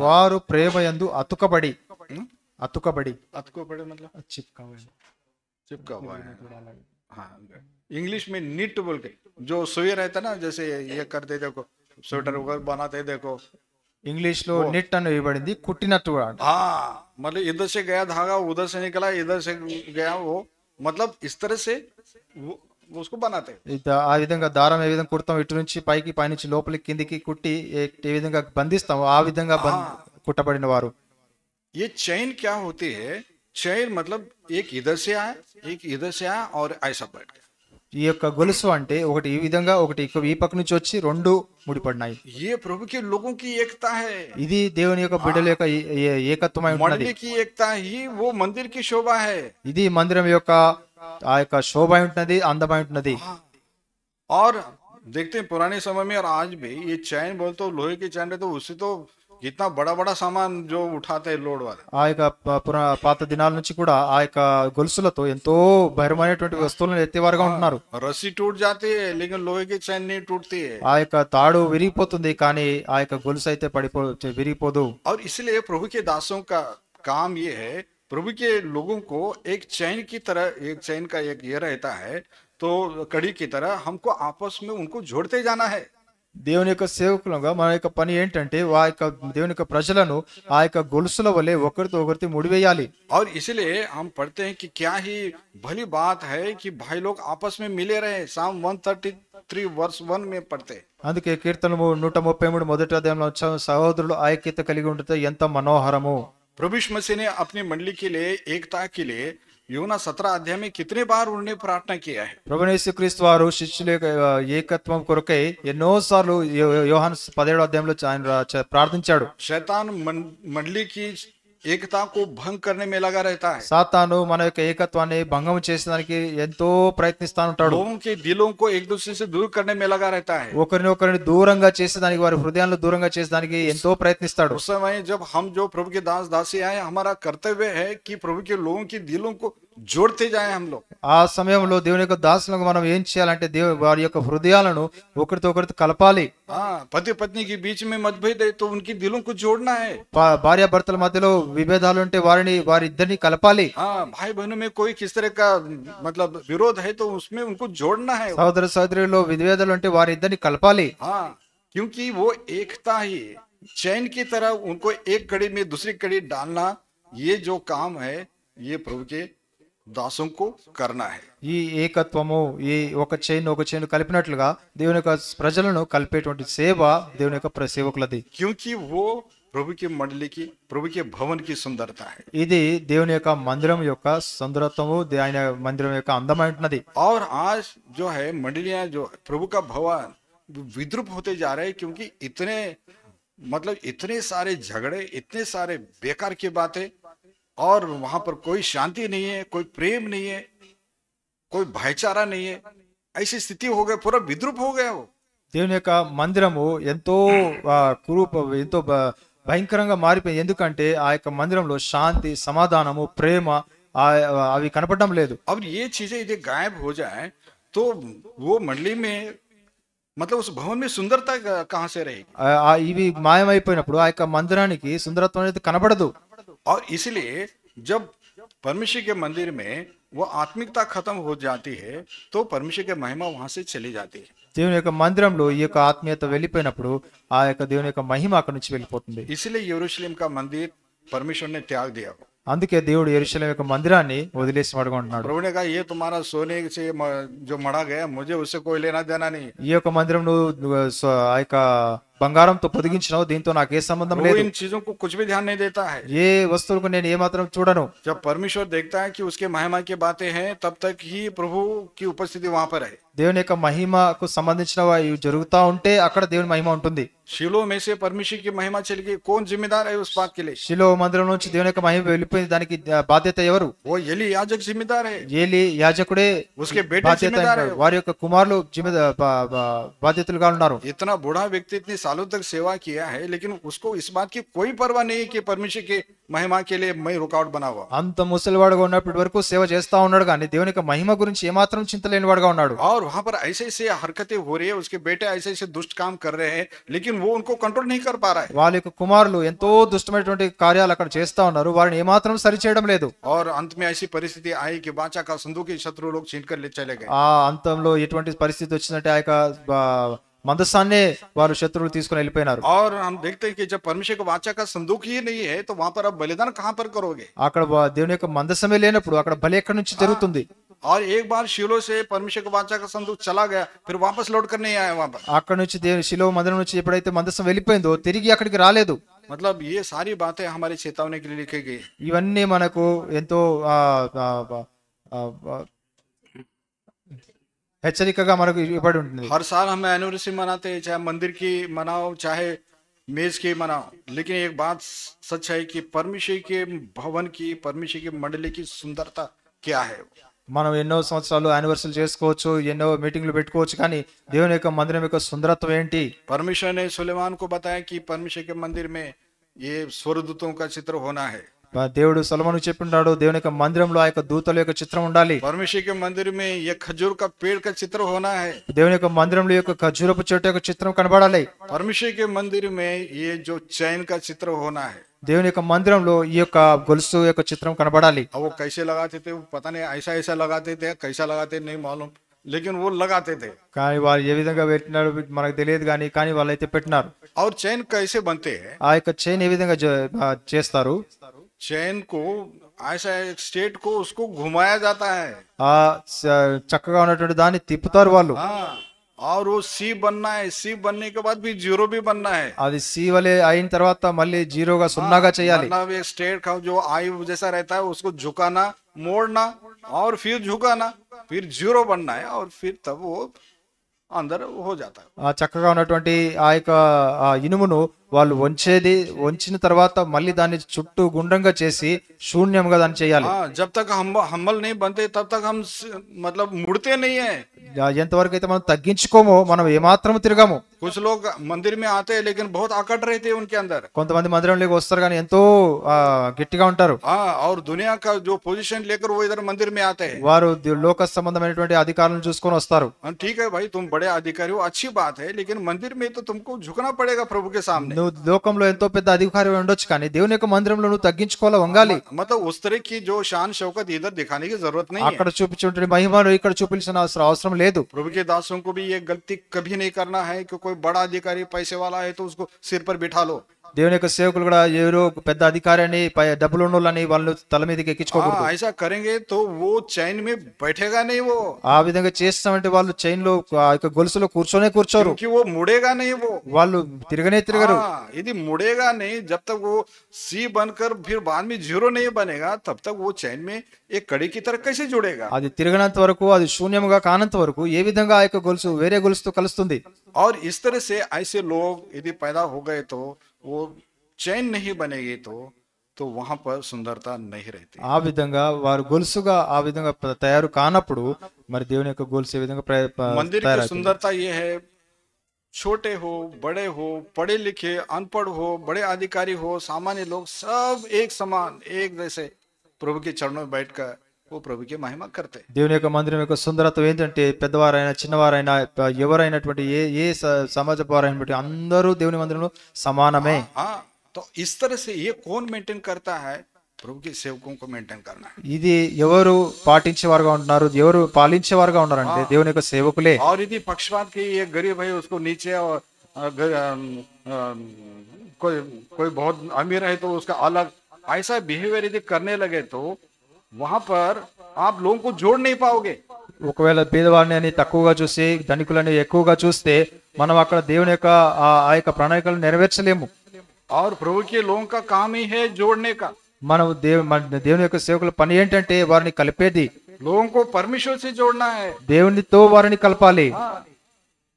వారు ప్రేమయందు అతుకబడి मतलब चिपका हुआ है। हाँ, इंग्लिश में निट बोल के, जो सोए रहता ना, जैसे ये करते देखो, स्वेटर वगैरह बनाते देखो, ఇంగ్లీష్ లో నిట్ అని ఇవ్వబడింది, కుట్టినట్టు. हाँ, मतलब इधर से गया धागा, उधर से निकला, इधर से गया वो, मतलब इस तरह से वो उसको बनाते। ఆ విధంగా దారం ఏ విధంగా కుడతాం, ఇటు నుంచి పైకి, పైనుంచి లోపలికి, కిందికి కుట్టి ఏ విధంగా బంధిస్తాం, ఆ విధంగా కుట్టబడిన వారు. ये चैन क्या होती है? चैन मतलब एक इधर से आया, एक इधर से आया और ऐसा बैठ गया। ఈ యొక్క గొలుసు అంటే ఒకటి ఈ విధంగా, ఒకటి ఈ పక్క నుంచి వచ్చి రెండు ముడిపడినాయి. ये प्रभु के लोगों की एकता है। ఇది దేవుని యొక్క బిడ్డల యొక్క ఏకత్వమై ఉన్నది. मंडली की एकता ही वो मंदिर की शोभा है। ఇది మందిరం యొక్క ఆ యొక్క శోభ ఉంటున్నది, అందమై ఉంటున్నది. और देखते हैं पुराने समय में और आज भी ये चैन बोल तो लोहे की चैन है, तो उससे तो कितना बड़ा बड़ा सामान जो उठाते हैं लोड वाले। ఆ యొక్క పాత దినాల నుంచి కూడా ఆ యొక్క గొలుసులతో ఎంతో భారమైనటువంటి వస్తువులను ఎత్తేవారుగా ఉంటున్నారు. रस्सी टूट जाती है लेकिन लोहे की चैन नहीं टूटती है। ఆ యొక్క తాడు విరిగిపోతుంది, కానీ ఆ యొక్క గొలుసు అయితే విరిగిపోదు. और इसलिए प्रभु के दासों का काम ये है, प्रभु के लोगों को एक चैन की तरह, एक चैन का एक ये रहता है, तो कड़ी की तरह हमको आपस में उनको जोड़ते जाना है। దేవుని యొక్క సేవకులుగా మన యొక్క పని ఏంటంటే ఆ యొక్క దేవుని యొక్క ప్రజలను ఆ యొక్క గొలుసుల వలె ఒకరితో ఒకరితో ముడివేయాలి. और इसलिए हम पढ़ते हैं कि क्या ही भली बात है कि भाई लोग आपस में मिले रहे। साम 133 वर्ष 1 में पढ़ते। అందుకే కీర్తనలు 133 మొదటి అధ్యాయంలో సహోదరులు ఐక్యత కలిగి ఉంటే ఎంత మనోహరము. प्रभु यीशु मसीह ने अपनी मंडली के लिए, एकता के लिए యోనా 17 अध्याय में कितने बार उन्होंने प्रार्थना किया है। ప్రభువైన యేసుక్రీస్తు వారు శిష్యుల యొక్క ఏకత్వం కొరకై ఎన్నో సార్లు యోహాను 17వ అధ్యాయంలో ఆయన ప్రార్థించాడు. शैतान मंडली की एकता को भंग करने में लगा रहता है। సాతాను మన యొక్క ఏకత్వాన్ని భంగం చేసేదానికి ఎంతో ప్రయత్నిస్తా ఉంటాడు. लोगों के दिलों को एक दूसरे से दूर करने में लगा रहता है। ఒకరిని దూరంగా చేసేదానికి, వారి హృదయాలను దూరంగా చేసేదానికి ఎంతో ప్రయత్నిస్తాడు. उस समय जब हम जो प्रभु के दास दासी आए, हमारा कर्तव्य है कि प्रभु के लोगों के दिलों को जोड़ते जाए हम लोग। ఆ సమయంలో దేవుని యొక్క దాసులకు మనం ఏం చేయాలంటే వారి యొక్క హృదయాలను ఒకరితో ఒకరితో కలపాలి. हाँ, पति पत्नी के बीच में मतभेद है तो उनके दिलों को जोड़ना है। భార్యాభర్తల మధ్యలో విభేదాలు ఉంటే వారిద్దరిని కలపాలి. हाँ, भाई बहनों में कोई किस तरह का मतलब विरोध है तो उसमें उनको जोड़ना है। సహోదర సహోదరులలో విభేదాలు ఉంటే వారిద్దరిని కలపాలి. हाँ, क्योंकि वो एकता ही चैन की तरह उनको एक कड़ी में दूसरी कड़ी डालना, ये जो काम है ये प्रभु के दासों को करना है। ఈ ఏకత్వము, ఈ ఒక చైన్ కలిపినట్లుగా దేవుని యొక్క ప్రజలను కలిపేటువంటి సేవ దేవుని యొక్క సేవకులది. क्योंकि वो प्रभु की मंडली की, प्रभु के भवन की सुंदरता है। ఇది దేవుని యొక్క మందిరం యొక్క సుందరత్వము, ఆయన మందిరం యొక్క అందమైనది. और आज जो है मंडलियां, जो प्रभु का भवन विद्रूप होते जा रहे हैं, क्योंकि इतने सारे झगड़े, इतने सारे बेकार की बातें, और वहां पर कोई शांति नहीं है, कोई प्रेम नहीं है, कोई भाईचारा नहीं है। ऐसी स्थिति हो गई, पूरा विद्रूप हो गया वो। దేవుని యొక్క మందిరము ఎంతో ఎంతో భయంకరంగా మారిపోయింది. ఎందుకంటే ఆ యొక్క మందిరంలో శాంతి, సమాధానము, ప్రేమ అవి కనపడడం లేదు. अब ये चीजें यदि गायब हो जाए तो वो मंडली में, मतलब उस भवन में सुंदरता कहां से रहेगी? ఇవి మాయమైపోయినప్పుడు ఆ యొక్క మందిరానికి సుందరత్వం అనేది కనబడదు. और इसलिए जब परमेश्वर के मंदिर में वो आत्मिकता खत्म हो जाती है तो परमेश्वर की महिमा वहां से चली जाती है. దేవుని యొక్క మందిరంలో ఈ యొక్క ఆత్మీయత వెళ్ళిపోయినప్పుడు ఆ యొక్క దేవుని యొక్క మహిమ అక్కడి నుంచి వెళ్ళిపోతుంది. इसलिए यरूशलेम का मंदिर परमेश्वर ने त्याग दिया। అందుకే దేవుడు యెరూషలేము యొక్క మందిరాన్ని వదిలేసి పడుకుంటున్నాడు. प्रभु ने कहा ये तुम्हारा सोने से जो मढ़ा गया मुझे उससे कोई लेना देना नहीं। ఈ యొక్క మందిరం నువ్వు ఆ యొక్క బంగారంతో పొదిగించినావు, దీంతో నాకు ఏ సంబంధం वो లేదు. इन चीजों को कुछ भी ध्यान नहीं देता है। ఏ వస్తువులకు నేను ఏ మాత్రం చూడను. जब परमेश्वर देखता है कि उसके महिमा की बातें हैं तब तक ही प्रभु की उपस्थिति वहां पर है। దేవుని యొక్క మహిమకు సంబంధించిన ఇవి జరుగుతా ఉంటే అక్కడ దేవుని మహిమ ఉంటుంది. शीलो में से परमेश्वर की महिमा चली गई, कौन जिम्मेदार है उस बात के लिए? షిలో మందిరం నుంచి దేవుని యొక్క మహిమ వెళ్ళిపోయింది, దానికి బాధ్యత ఎవరు? वो एली याजक जिम्मेदार है, ఏలి యాజకుడే उसके बेटे బాధ్యత जिम्मेदार है। వారి యొక్క కుమారులు బాధ్యతలుగా ఉన్నారు. इतना बूढ़ा व्यक्ति इतने सालों तक सेवा किया है लेकिन उसको इस बात की कोई परवाह नहीं कि परमेश्वर के महिमा के लिए मैं रुकावट बना हुआ। అంత ముసలివాడుగా ఉన్నప్పటి వరకు సేవ చేస్తా ఉన్నాడు, కానీ దేవుని యొక్క మహిమ గురించి ఏమాత్రం చింత లేని వాడుగా ఉన్నాడు. और वहां पर ऐसे ऐसे हरकतें हो रही है, उसके बेटे ऐसे ऐसे दुष्ट काम कर रहे हैं लेकिन वो उनको कंट्रोल नहीं कर पा रहा है। వాళ్ళ యొక్క కుమారులు ఎంతో దుష్టమైనటువంటి కార్యాలు అక్కడ చేస్తా ఉన్నారు, వారిని ఏమాత్రం సరి చేయడం లేదు. और अंत में ऐसी परिस्थिति आई कि बाचा का संदूक के शत्रु लोग छीन कर ले चले गए। ఆ అంతంలో ఎటువంటి పరిస్థితి వచ్చిందంటే ఆ యొక్క మందసాన్నే వారు శత్రువులు తీసుకుని వెళ్ళిపోయినారు. और हम देखते हैं कि जब परमेश्वर का वाचा का संदूक ही नहीं है तो वहां पर आप बलिदान कहां पर करोगे? అక్కడ దేవుని యొక్క మందసమే లేనప్పుడు అక్కడ బలి ఎక్కడి నుంచి జరుగుతుంది? और एक बार शीलो से परमेश्वर का वाचा का संदूक चला गया, फिर वापस लौट कर नहीं आया वहां पर। అక్కడ నుంచి శిలో మందిరం నుంచి ఎప్పుడైతే మందసం వెళ్ళిపోయిందో తిరిగి అక్కడికి రాలేదు. मतलब ये सारी बातें हमारी चेतावनी के लिए लिखी गई। ఇవన్నీ మనకు ఎంతో హెచ్చరికగా మనకు ఇవ్వబడి ఉంటుంది. हर साल हम एनिवर्सरी मनाते हैं, चाहे मंदिर की मनाओ चाहे मेज की मनाओ, लेकिन एक बात सच है कि परमेश्वर के भवन की, परमेश्वर की मंडली की सुंदरता क्या है? మనం ఎన్నో సంవత్సరాలు యానివర్సరీ చేసుకోవచ్చు, ఎన్నో మీటింగ్లు పెట్టుకోవచ్చు, కానీ దేవుని యొక్క మందిరం యొక్క సుందరత్వం ఏంటి? परमेश्वर ने सुलेमान को बताया कि परमेश्वर के मंदिर में ये स्वर्गदूतों का चित्र होना है। దేవుడు సొలొమోనుకు చెప్పినాడు, దేవుని యొక్క మందిరంలో ఆ యొక్క దూతల యొక్క చిత్రం ఉండాలి. परमेश्वर के मंदिर में ये खजूर का पेड़ का चित्र होना है। దేవుని యొక్క మందిరంలో యొక్క ఖర్జూరపు చెట్టు యొక్క చిత్రం కనబడాలి. परमेश्वर के मंदिर में ये जो चैन का चित्र होना है। దేవుని యొక్క మందిరంలో ఈ యొక్క గొలుసు యొక్క చిత్రం కనబడాలి. अब वो कैसे लगाते थे वो पता नहीं, ऐसा ऐसा लगाते थे, कैसा लगाते नहीं मालूम, लेकिन वो लगाते थे। కానీ వారు ఏ విధంగా పెట్టినారు మనకు తెలియదు, కానీ వాళ్ళైతే పెట్టినారు. और चैन कैसे बनते हैं? ఆ యొక్క చైన్ ఏ విధంగా చేస్తారు? चैन को ऐसा एक स्टेट को उसको घुमाया जाता है। ఆ చక్కగా ఉన్నటువంటి దాన్ని తిప్పుతారు వాళ్ళు. हाँ, और वो सी बनना है, सी बनने के बाद भी जीरो भी बनना है। అది సి వలే అయిన తర్వాత మళ్ళీ జీరోగా సున్నాగా చేయాలి. मतलब एक स्टेट का जो आई जैसा रहता है उसको झुकाना, मोड़ना और फिर झुकाना, फिर जीरो बनना है और फिर तब वो अंदर हो जाता है। ఆ చక్కగా ఉన్నటువంటి ఆ యొక్క ఇనుమును వాళ్ళు వంచిన తర్వాత మళ్ళీ దాన్ని చుట్టూ గుండ్రంగా చేసి శూన్యంగా దాన్ని చేయాలి. हाँ, जब तक हम हम्बल नहीं बनते तब तक हम मतलब मुड़ते नहीं है। ఎంతవరకు అయితే మనం తగ్గించుకోమో మనం ఏమాత్రం తిరగము. कुछ लोग मंदिर में आते हैं लेकिन बहुत आकट रहते हैं उनके अंदर। కొంతమంది మందిరంలోకి వస్తారు కానీ ఎంతో గట్టిగా ఉంటారు. हाँ, और दुनिया का जो पोजीशन लेकर वो इधर मंदिर में आते हैं। వారు లోక సంబంధమైనటువంటి అధికారులను చూసుకొని వస్తారు. ठीक है भाई, तुम बड़े अधिकारी हो, अच्छी बात है, लेकिन मंदिर में तो तुमको झुकना पड़ेगा प्रभु के सामने। నువ్వు లోకంలో ఎంతో పెద్ద అధికారి ఉండొచ్చు, కానీ దేవుని యొక్క మందిరంలో నువ్వు తగ్గించుకోవాలి, వంగాలి. मतलब उस तरह की जो शान शौकत इधर दिखाने की जरूरत नहीं है। అక్కడ చూపించిన మహిమను ఇక్కడ చూపించిన అవసరం లేదు. प्रभु के दासों को भी ये गलती कभी नहीं करना है कि कोई बड़ा अधिकारी पैसे वाला है तो उसको सिर पर बिठा लो। దేవుని యొక్క సేవకులు కూడా ఎవరో పెద్ద అధికారి అని డబ్బులు ఉన్నోళ్ళని వాళ్ళు తల మీదకి ఎక్కించుకోకూడదు. ऐसा करेंगे तो वो चैन में बैठेगा नहीं, वो ఆ విధంగా చేస్తామంటే వాళ్ళు చైన్ లో ఆ యొక్క గొలుసులో కూర్చోరు, क्योंकि वो मुड़ेगा नहीं, वो వాళ్ళు తిరగరు. यदि मुड़ेगा नहीं, जब तक वो सी बनकर फिर बाद में जीरो नहीं बनेगा तब तक वो चैन में एक कड़ी की तरह कैसे जुड़ेगा? అది తిరగనంత వరకు, అది శూన్యముగా కానంత వరకు ఏ విధంగా ఆ యొక్క గొలుసు వేరే గొలుసుతో కలుస్తుంది? और इस तरह से ऐसे लोग यदि पैदा हो गए तो वो चैन नहीं बनेगी तो वहां पर सुंदरता नहीं रहती। ఆ విధంగా వారు గొలుసుగా ఆ విధంగా తయారు కానప్పుడు మరి దేవుని యొక్క గొలుసు ఏ విధంగా मंदिर की सुंदरता ये है, छोटे हो बड़े हो, पढ़े लिखे अनपढ़ हो, बड़े अधिकारी हो, सामान्य लोग सब एक समान एक जैसे प्रभु के चरणों में बैठकर वो प्रभु की महिमा करते। దేవుని యొక్క మందిరం యొక్క సుందరత్వం ఏంటంటే పెద్దవారైనా చిన్నవారైనా ఎవరైనటువంటి ఏ సమాజ వారైనా బట్టి అందరూ దేవుని మందిరంలో సమానమే. हाँ, तो इस तरह से ये कौन मेंटेन करता है? प्रभु के सेवकों को मेंटेन करना है। ఇది ఎవరు పాటించేవారుగా ఉంటున్నారు, ఎవరు పాలించేవారుగా ఉన్నారంటే దేవుని యొక్క సేవకులే. और यदि पक्षपात की ये गरीब है उसको नीचे और कोई कोई बहुत अमीर है तो उसका अलग, ऐसा बिहेवियर यदि करने लगे तो वहां पर आप लोगों को जोड़ नहीं पाओगे। ఒకవేళ పేదవాడిని అని తక్కువగా చూసి ధనికులని ఎక్కువగా చూస్తే మనం అక్కడ దేవుని యొక్క ఆ యొక్క ప్రణాళికలను నెరవేర్చలేము. और प्रभु के लोगों का काम ही है जोड़ने का। మనం దేవుని యొక్క సేవకుల పని ఏంటంటే వారిని కలిపేది. लोगों को परमेश्वर से जोड़ना है, దేవునితో వారిని కలపాలి.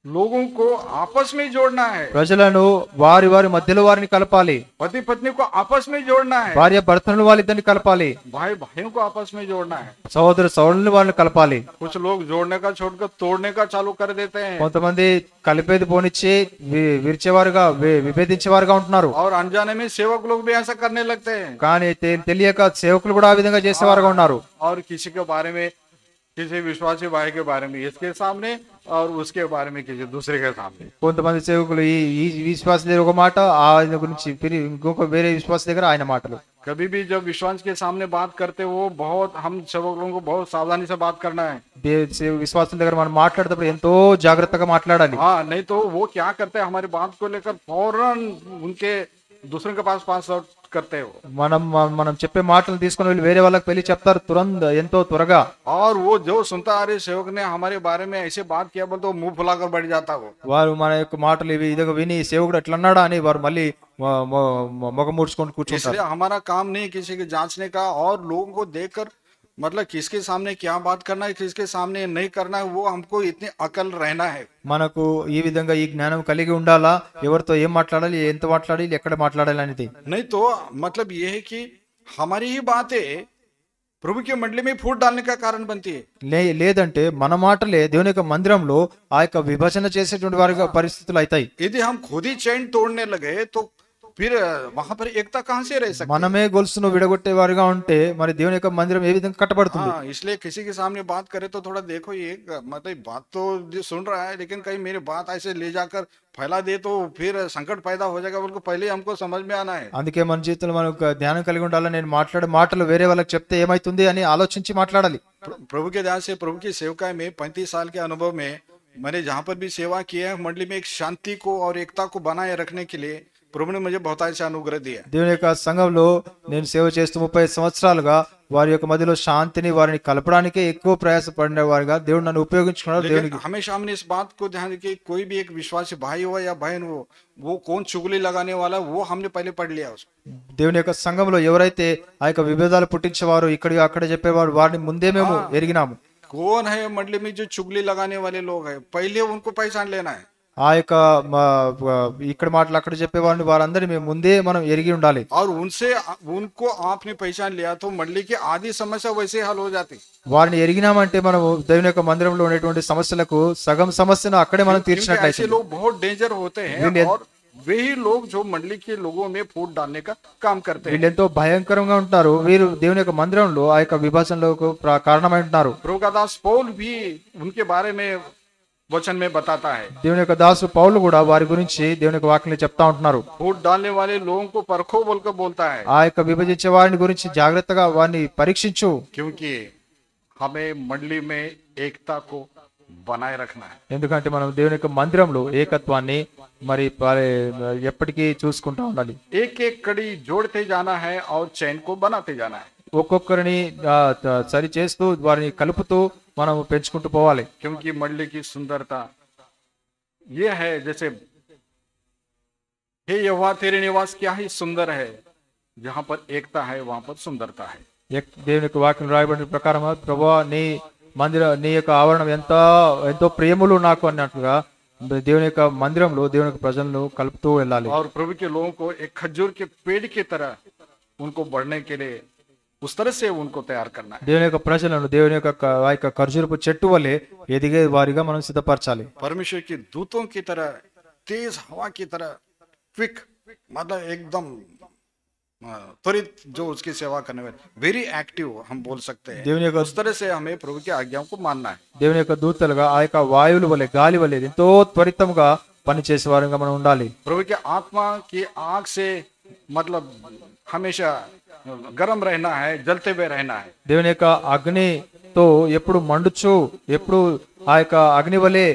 लोगों को आपस में जोड़ना है, ప్రజలను వారి వారి మధ్యలో వారిని కలపాలి. पति पत्नी को आपस में जोड़ना है, భార్య భర్తలను వాళ్ళిద్దరిని కలపాలి. भाई भाइयों को आपस में जोड़ना है। సహోదరు సహోదరులను వాళ్ళని కలపాలి. कुछ लोग जोड़ने का छोड़कर तोड़ने का चालू कर देते हैं, కొంతమంది కలిపేది పోనిచ్చి విరిచేవారుగా విభేదించేవారుగా ఉంటున్నారు. और अनजाने में सेवक लोग भी ऐसा करने लगते हैं। కానీ తెలియక సేవకులు కూడా ఆ విధంగా చేసేవారుగా ఉన్నారు. और किसी के बारे में, किसी विश्वासी भाई के बारे में इसके सामने और उसके बारे में किसी दूसरे के सामने। కొంతమంది సేవకులు ఈ విశ్వాస దగ్గర ఒక మాట, ఆయన గురించి ఇంకొక వేరే విశ్వాస దగ్గర ఆయన మాటలు. कभी भी जब विश्वास के सामने बात करते वो बहुत, हम सेवक लोगों को बहुत सावधानी से बात करना है। విశ్వాసం దగ్గర మనం మాట్లాడేటప్పుడు ఎంతో జాగ్రత్తగా మాట్లాడాలి. हाँ, नहीं तो वो क्या करते हैं, हमारी बात को लेकर फौरन उनके दूसरों के पास आउट करते हो। మనం చెప్పే మాటలు తీసుకుని వెళ్ళి వేరే వాళ్ళకి పెళ్లి చెప్తారు ఎంతో త్వరగా. और वो जो सुनता आ रहे सेवक ने हमारे बारे में ऐसे बात किया बोलते वो मुंह फुलाकर बैठ जाता वो। వారు మన యొక్క మాటలు ఇదిగో విని సేవకుడు ఎట్లా అన్నాడా అని వారు మళ్ళీ మొగ మూడ్చుకొని కూర్చుంటారు. इसलिए हमारा काम नहीं किसी के जांचने का और लोगों को देखकर मतलब किसके सामने क्या बात करना है, किसके सामने नहीं करना है, वो हमको इतनी अकल रहना है। మనకు ఈ విధంగా ఈ జ్ఞానం కలిగి ఉండాలా, ఎవరితో ఏం మాట్లాడాలి, ఎంత మాట్లాడాలి, ఎక్కడ మాట్లాడాలి అనేది. नहीं तो मतलब ये है कि हमारी ही बातें प्रभु की मंडली में फूट डालने का कारण बनती है। లేదంటే మన మాటలే దేవుని యొక్క మందిరంలో ఆ యొక్క విభజన చేసేటువంటి వారిగా పరిస్థితులు అవుతాయి. यदि हम खुद ही चैन तोड़ने लगे तो फिर वहां पर एकता कहां से रह सकती है? మనమే గొలుసును విడగొట్టే వారిగా ఉంటే మరి దేవుని యొక్క మందిరం ఏ విధంగా కట్టబడుతుంది? हाँ, इसलिए किसी के सामने बात करे तो थोड़ा देखो, ये मतलब बात तो जो सुन रहा है लेकिन कहीं मेरी बात ऐसे ले जाकर फैला दे तो फिर संकट पैदा हो जाएगा, बोल पहले हमको समझ में आना है। అందుకే మన జీవితంలో మనం ధ్యానం కలిగి ఉండాలి. నేను మాట్లాడే మాటలు వేరే వాళ్ళకి చెప్తే ఏమైతుంది అని ఆలోచించి మాట్లాడాలి. प्रभु के ध्यान से, प्रभु की सेवका में 35 साल के अनुभव में मैंने जहाँ पर भी सेवा की है, मंडली में एक शांति को और एकता को बनाए रखने के लिए प्रभु ने मुझे बहुत अच्छा अनुग्रह दिया। దేవుని యొక్క సంఘంలో నేను సేవ చేస్తూ 30 సంవత్సరాలుగా వారి యొక్క మధ్యలో శాంతిని వారిని కలపడానికే ఎక్కువ ప్రయాసపడిన వారిగా దేవుడు నన్ను ఉపయోగించుకున్నాడు. దేవునికి हमेशा हमने इस बात को ध्यान रखिए, कोई भी एक विश्वासी भाई हो या बहन हो, वो कौन चुगली लगाने वाला वो हमने पहले पढ़ लिया उसको। దేవుని యొక్క సంఘంలో ఎవరైతే ఆ యొక్క విభేదాలు పుట్టించేవారు, ఇక్కడ అక్కడ చెప్పేవారు, వారిని ముందే మేము ఎరిగినాము. कौन है मंडली में जो चुगली लगाने वाले लोग हैं, पहले उनको पहचान लेना है। ఆ యొక్క ఇక్కడ మాటలు అక్కడ చెప్పేవారిని వారందరినీ మేము ముందే మనం ఎరిగి ఉండాలి. और उनसे उनको आपने पहचान लिया तो मंडली की आधी समस्या वैसे हल हो जाती। వారిని ఎరిగినామంటే మనం దేవుని యొక్క మందిరంలో ఉండేటువంటి సమస్యలకు సగం సమస్యను అక్కడే మనం తీర్చినట్లయితే. ऐसे लोग बहुत डेंजर होते हैं और वही लोग जो मंडली के लोगों में फूट डालने का काम करते हैं। వీళ్ళు ఎంతో భయంకరంగా ఉంటారు. వీరు దేవుని యొక్క మందిరంలో ఆ యొక్క విభజనలకు కారణమై ఉంటున్నారు. प्रभु का दास पौल भी उनके बारे में वचन में बताता है। దేవుని యొక్క దాసు పౌలు కూడా వారి గురించి దేవుని యొక్క వాక్యంలో చెప్తా ఉంటున్నారు. फूट डालने वाले लोगों को परखो बोलकर बोलता है, ఆ యొక్క విభజించే వారిని గురించి జాగ్రత్తగా వారిని పరీక్షించు. क्योंकि हमें मंडली में एकता को बनाए रखना है। ఎందుకంటే మనం దేవుని యొక్క మందిరంలో ఏకత్వాన్ని మరి ఎప్పటికీ చూసుకుంటా ఉండాలి. एक एक कड़ी जोड़ते जाना है और चैन को बनाते जाना है। ఒక్కొక్కరిని సరి చేస్తూ వారిని కలుపుతూ మనం పెంచుకుంటూ పోవాలి. क्योंकि मंडली की सुंदरता ये है, जैसे हे यहोवा तेरे निवास क्या ही सुंदर है, जहां पर एकता है वहां पर सुंदरता है। దేవుని యొక్క వాక్యం రాయబడిన ప్రకారం ప్రభువా నీ యొక్క ఆవరణం ఎంతో ప్రేమలు నాకు అన్నట్లుగా దేవుని యొక్క మందిరంలో దేవుని యొక్క ప్రజలను కలుపుతూ వెళ్ళాలి. और प्रभु के लोगों को एक खजूर के पेड़ की तरह उनको बढ़ने के लिए उस तरह से उनको तैयार करना है। దేవుని యొక్క ప్రజలను దేవుని యొక్క ఖర్జూరపు చెట్టు వలె ఎదిగే వారిగా మనం సిద్ధపరచాలి. परमेश्वर के दूतों की तरह, तेज हवा की तरह क्विक, मतलब एकदम त्वरित जो उसकी सेवा करने वाले, वेरी एक्टिव हम बोल सकते हैं। దేవుని యొక్క उस तरह से हमें प्रभु की आज्ञाओं को मानना है। దేవుని యొక్క దూతలుగా ఆ యొక్క వాయువుల వలె గాలి వలె ఎంతో త్వరితంగా పని చేసే వారిగా మనం ఉండాలి. प्रभु के आत्मा की आग से मतलब हमेशा गर्म रहना है, जलते हुए रहना है। దేవుని యొక్క అగ్నితో ఎప్పుడు మండుచు ఎప్పుడు ఆ యొక్క అగ్ని వలె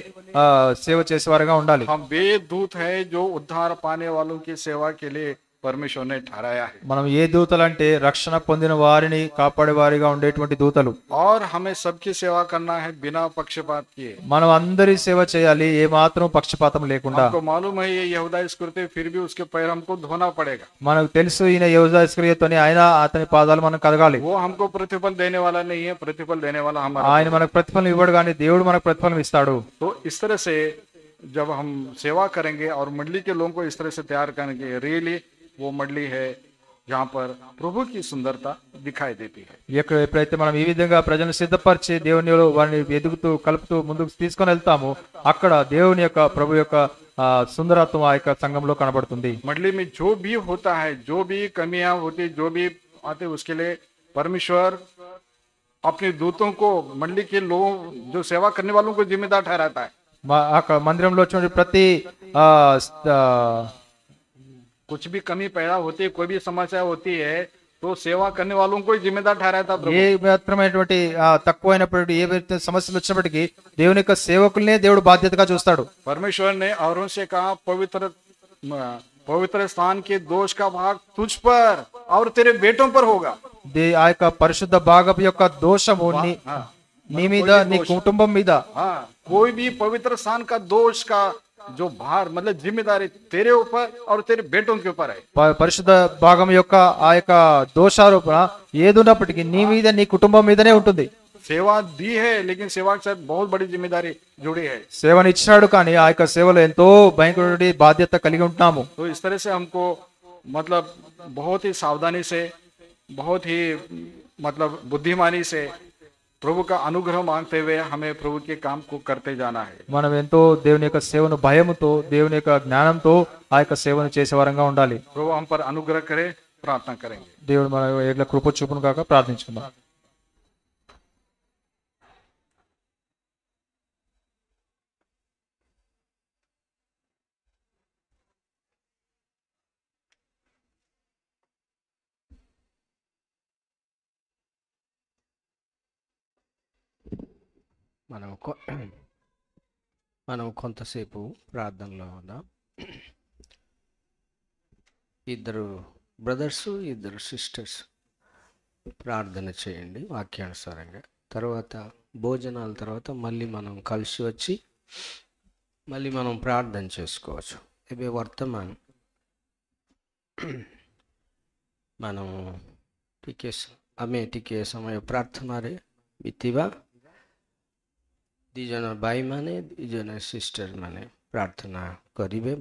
సేవ చేసేవారుగా ఉండాలి. हम वे दूत है जो उद्धार पाने वालों की सेवा के लिए परमेश्वर ने ठहराया है। మనం ఏ దూతలు అంటే రక్షణ పొందిన వారిని కాపాడే వారిగా ఉండేటువంటి దూతలు. और हमें सबकी सेवा करना है बिना पक्षपात किए। మనం అందరి సేవ చేయాలి ఏ మాత్రం పక్షపాతం లేకుండా. आपको मालूम है ये यहूदा इस्करियोती, फिर भी उसके पैर हमको धोना पड़ेगा। మనకు తెలుసు ఈయన యోధా ఇస్కరియోతు ఆయన అతని పాదాలు మనం కడగాలి. वो हमको प्रतिफल देने वाला नहीं है, प्रतिफल देने वाला हमारा। ఆయన మనకు ప్రతిఫలం ఇవ్వడు కానీ దేవుడు మనకు ప్రతిఫలం ఇస్తాడు. तो इस तरह से जब हम सेवा करेंगे और मंडली के लोगों को इस तरह से तैयार करेंगे, रियली वो मंडली है जहाँ पर प्रभु की सुंदरता दिखाई देती है। ఎప్పుడైతే మనం ఈ విధంగా ప్రజలను సిద్ధపరిచి దేవుని వారిని ఎదుగుతూ కలుపుతూ ముందుకు తీసుకొని వెళ్తామో అక్కడ దేవుని యొక్క ప్రభు యొక్క సుందరత్వం ఆ యొక్క సంఘంలో కనబడుతుంది. मंडली में जो भी होता है, जो भी कमियां होती, जो भी आते, उसके लिए परमेश्वर अपने दूतों को मंडली के लोगों जो सेवा करने वालों को जिम्मेदार ठहराता है। మందిరంలో వచ్చిన ప్రతి कुछ भी कमी पैदा होती है, कोई भी समस्या होती है, तो सेवा करने वालों को ही जिम्मेदार ठहराता है। ఏ మాత్రమైనటువంటి తక్కువైనప్పుడు ఏ సమస్యలు వచ్చినప్పటికీ దేవుని యొక్క సేవకుల్నే దేవుడు బాధ్యతగా చూస్తాడు. परमेश्वर ने औरों से कहा, पवित्र स्थान के दोष का भाग तुझ पर और तेरे बेटों पर होगा। ఆ యొక్క పరిశుద్ధ భాగం యొక్క దోషము నీ మీద నీ కుటుంబం మీద. हाँ, कोई भी पवित्र स्थान का दोष का जो भार मतलब जिम्मेदारी तेरे ऊपर और तेरे बेटों के ऊपर है। పరిశుద్ధ భాగం యొక్క ఆ యొక్క దోషారోపణ ఏదున్నప్పటికీ నీ మీద నీ కుటుంబం మీదనే ఉంటుంది. सेवा दी है, लेकिन सेवा के साथ बहुत बड़ी जिम्मेदारी जुड़ी है। సేవను ఇచ్చినాడు కానీ ఆ యొక్క సేవలో ఎంతో భయంకరమైన బాధ్యత కలిగి ఉంటున్నాము. तो इस तरह से हमको मतलब बहुत ही सावधानी से, बहुत ही मतलब बुद्धिमानी से प्रभु का अनुग्रह मांगते हुए हमें प्रभु के काम को करते जाना है। మనం ఎంతో దేవుని యొక్క సేవను భయముతో దేవుని యొక్క జ్ఞానంతో ఆ యొక్క సేవను చేసేవారంగా ఉండాలి. प्रभु हम पर अनुग्रह करे, प्रार्थना करेंगे। దేవుడు మన ఏగ్ల కృప చూపును కాక ప్రార్థించుకుందాం. మనం కొంతసేపు ప్రార్థనలో ఉందాం. ఇద్దరు బ్రదర్స్, ఇద్దరు సిస్టర్స్ ప్రార్థన చేయండి వాక్యానుసారంగా. తర్వాత భోజనాల తర్వాత మళ్ళీ మనం కలిసి వచ్చి మళ్ళీ మనం ప్రార్థన చేసుకోవచ్చు. ଏବେ ବର୍ତ୍ତମାନ మనం ଆମେ ଟିକେ ସମୟ ପ୍ରାର୍ଥନାରେ ବିତିବା. ଦି ଜଣ ଭାଇମାନେ, ଦି ଜଣ ସିଷ୍ଟର ମାନେ ପ୍ରାର୍ଥନା କରିବେ।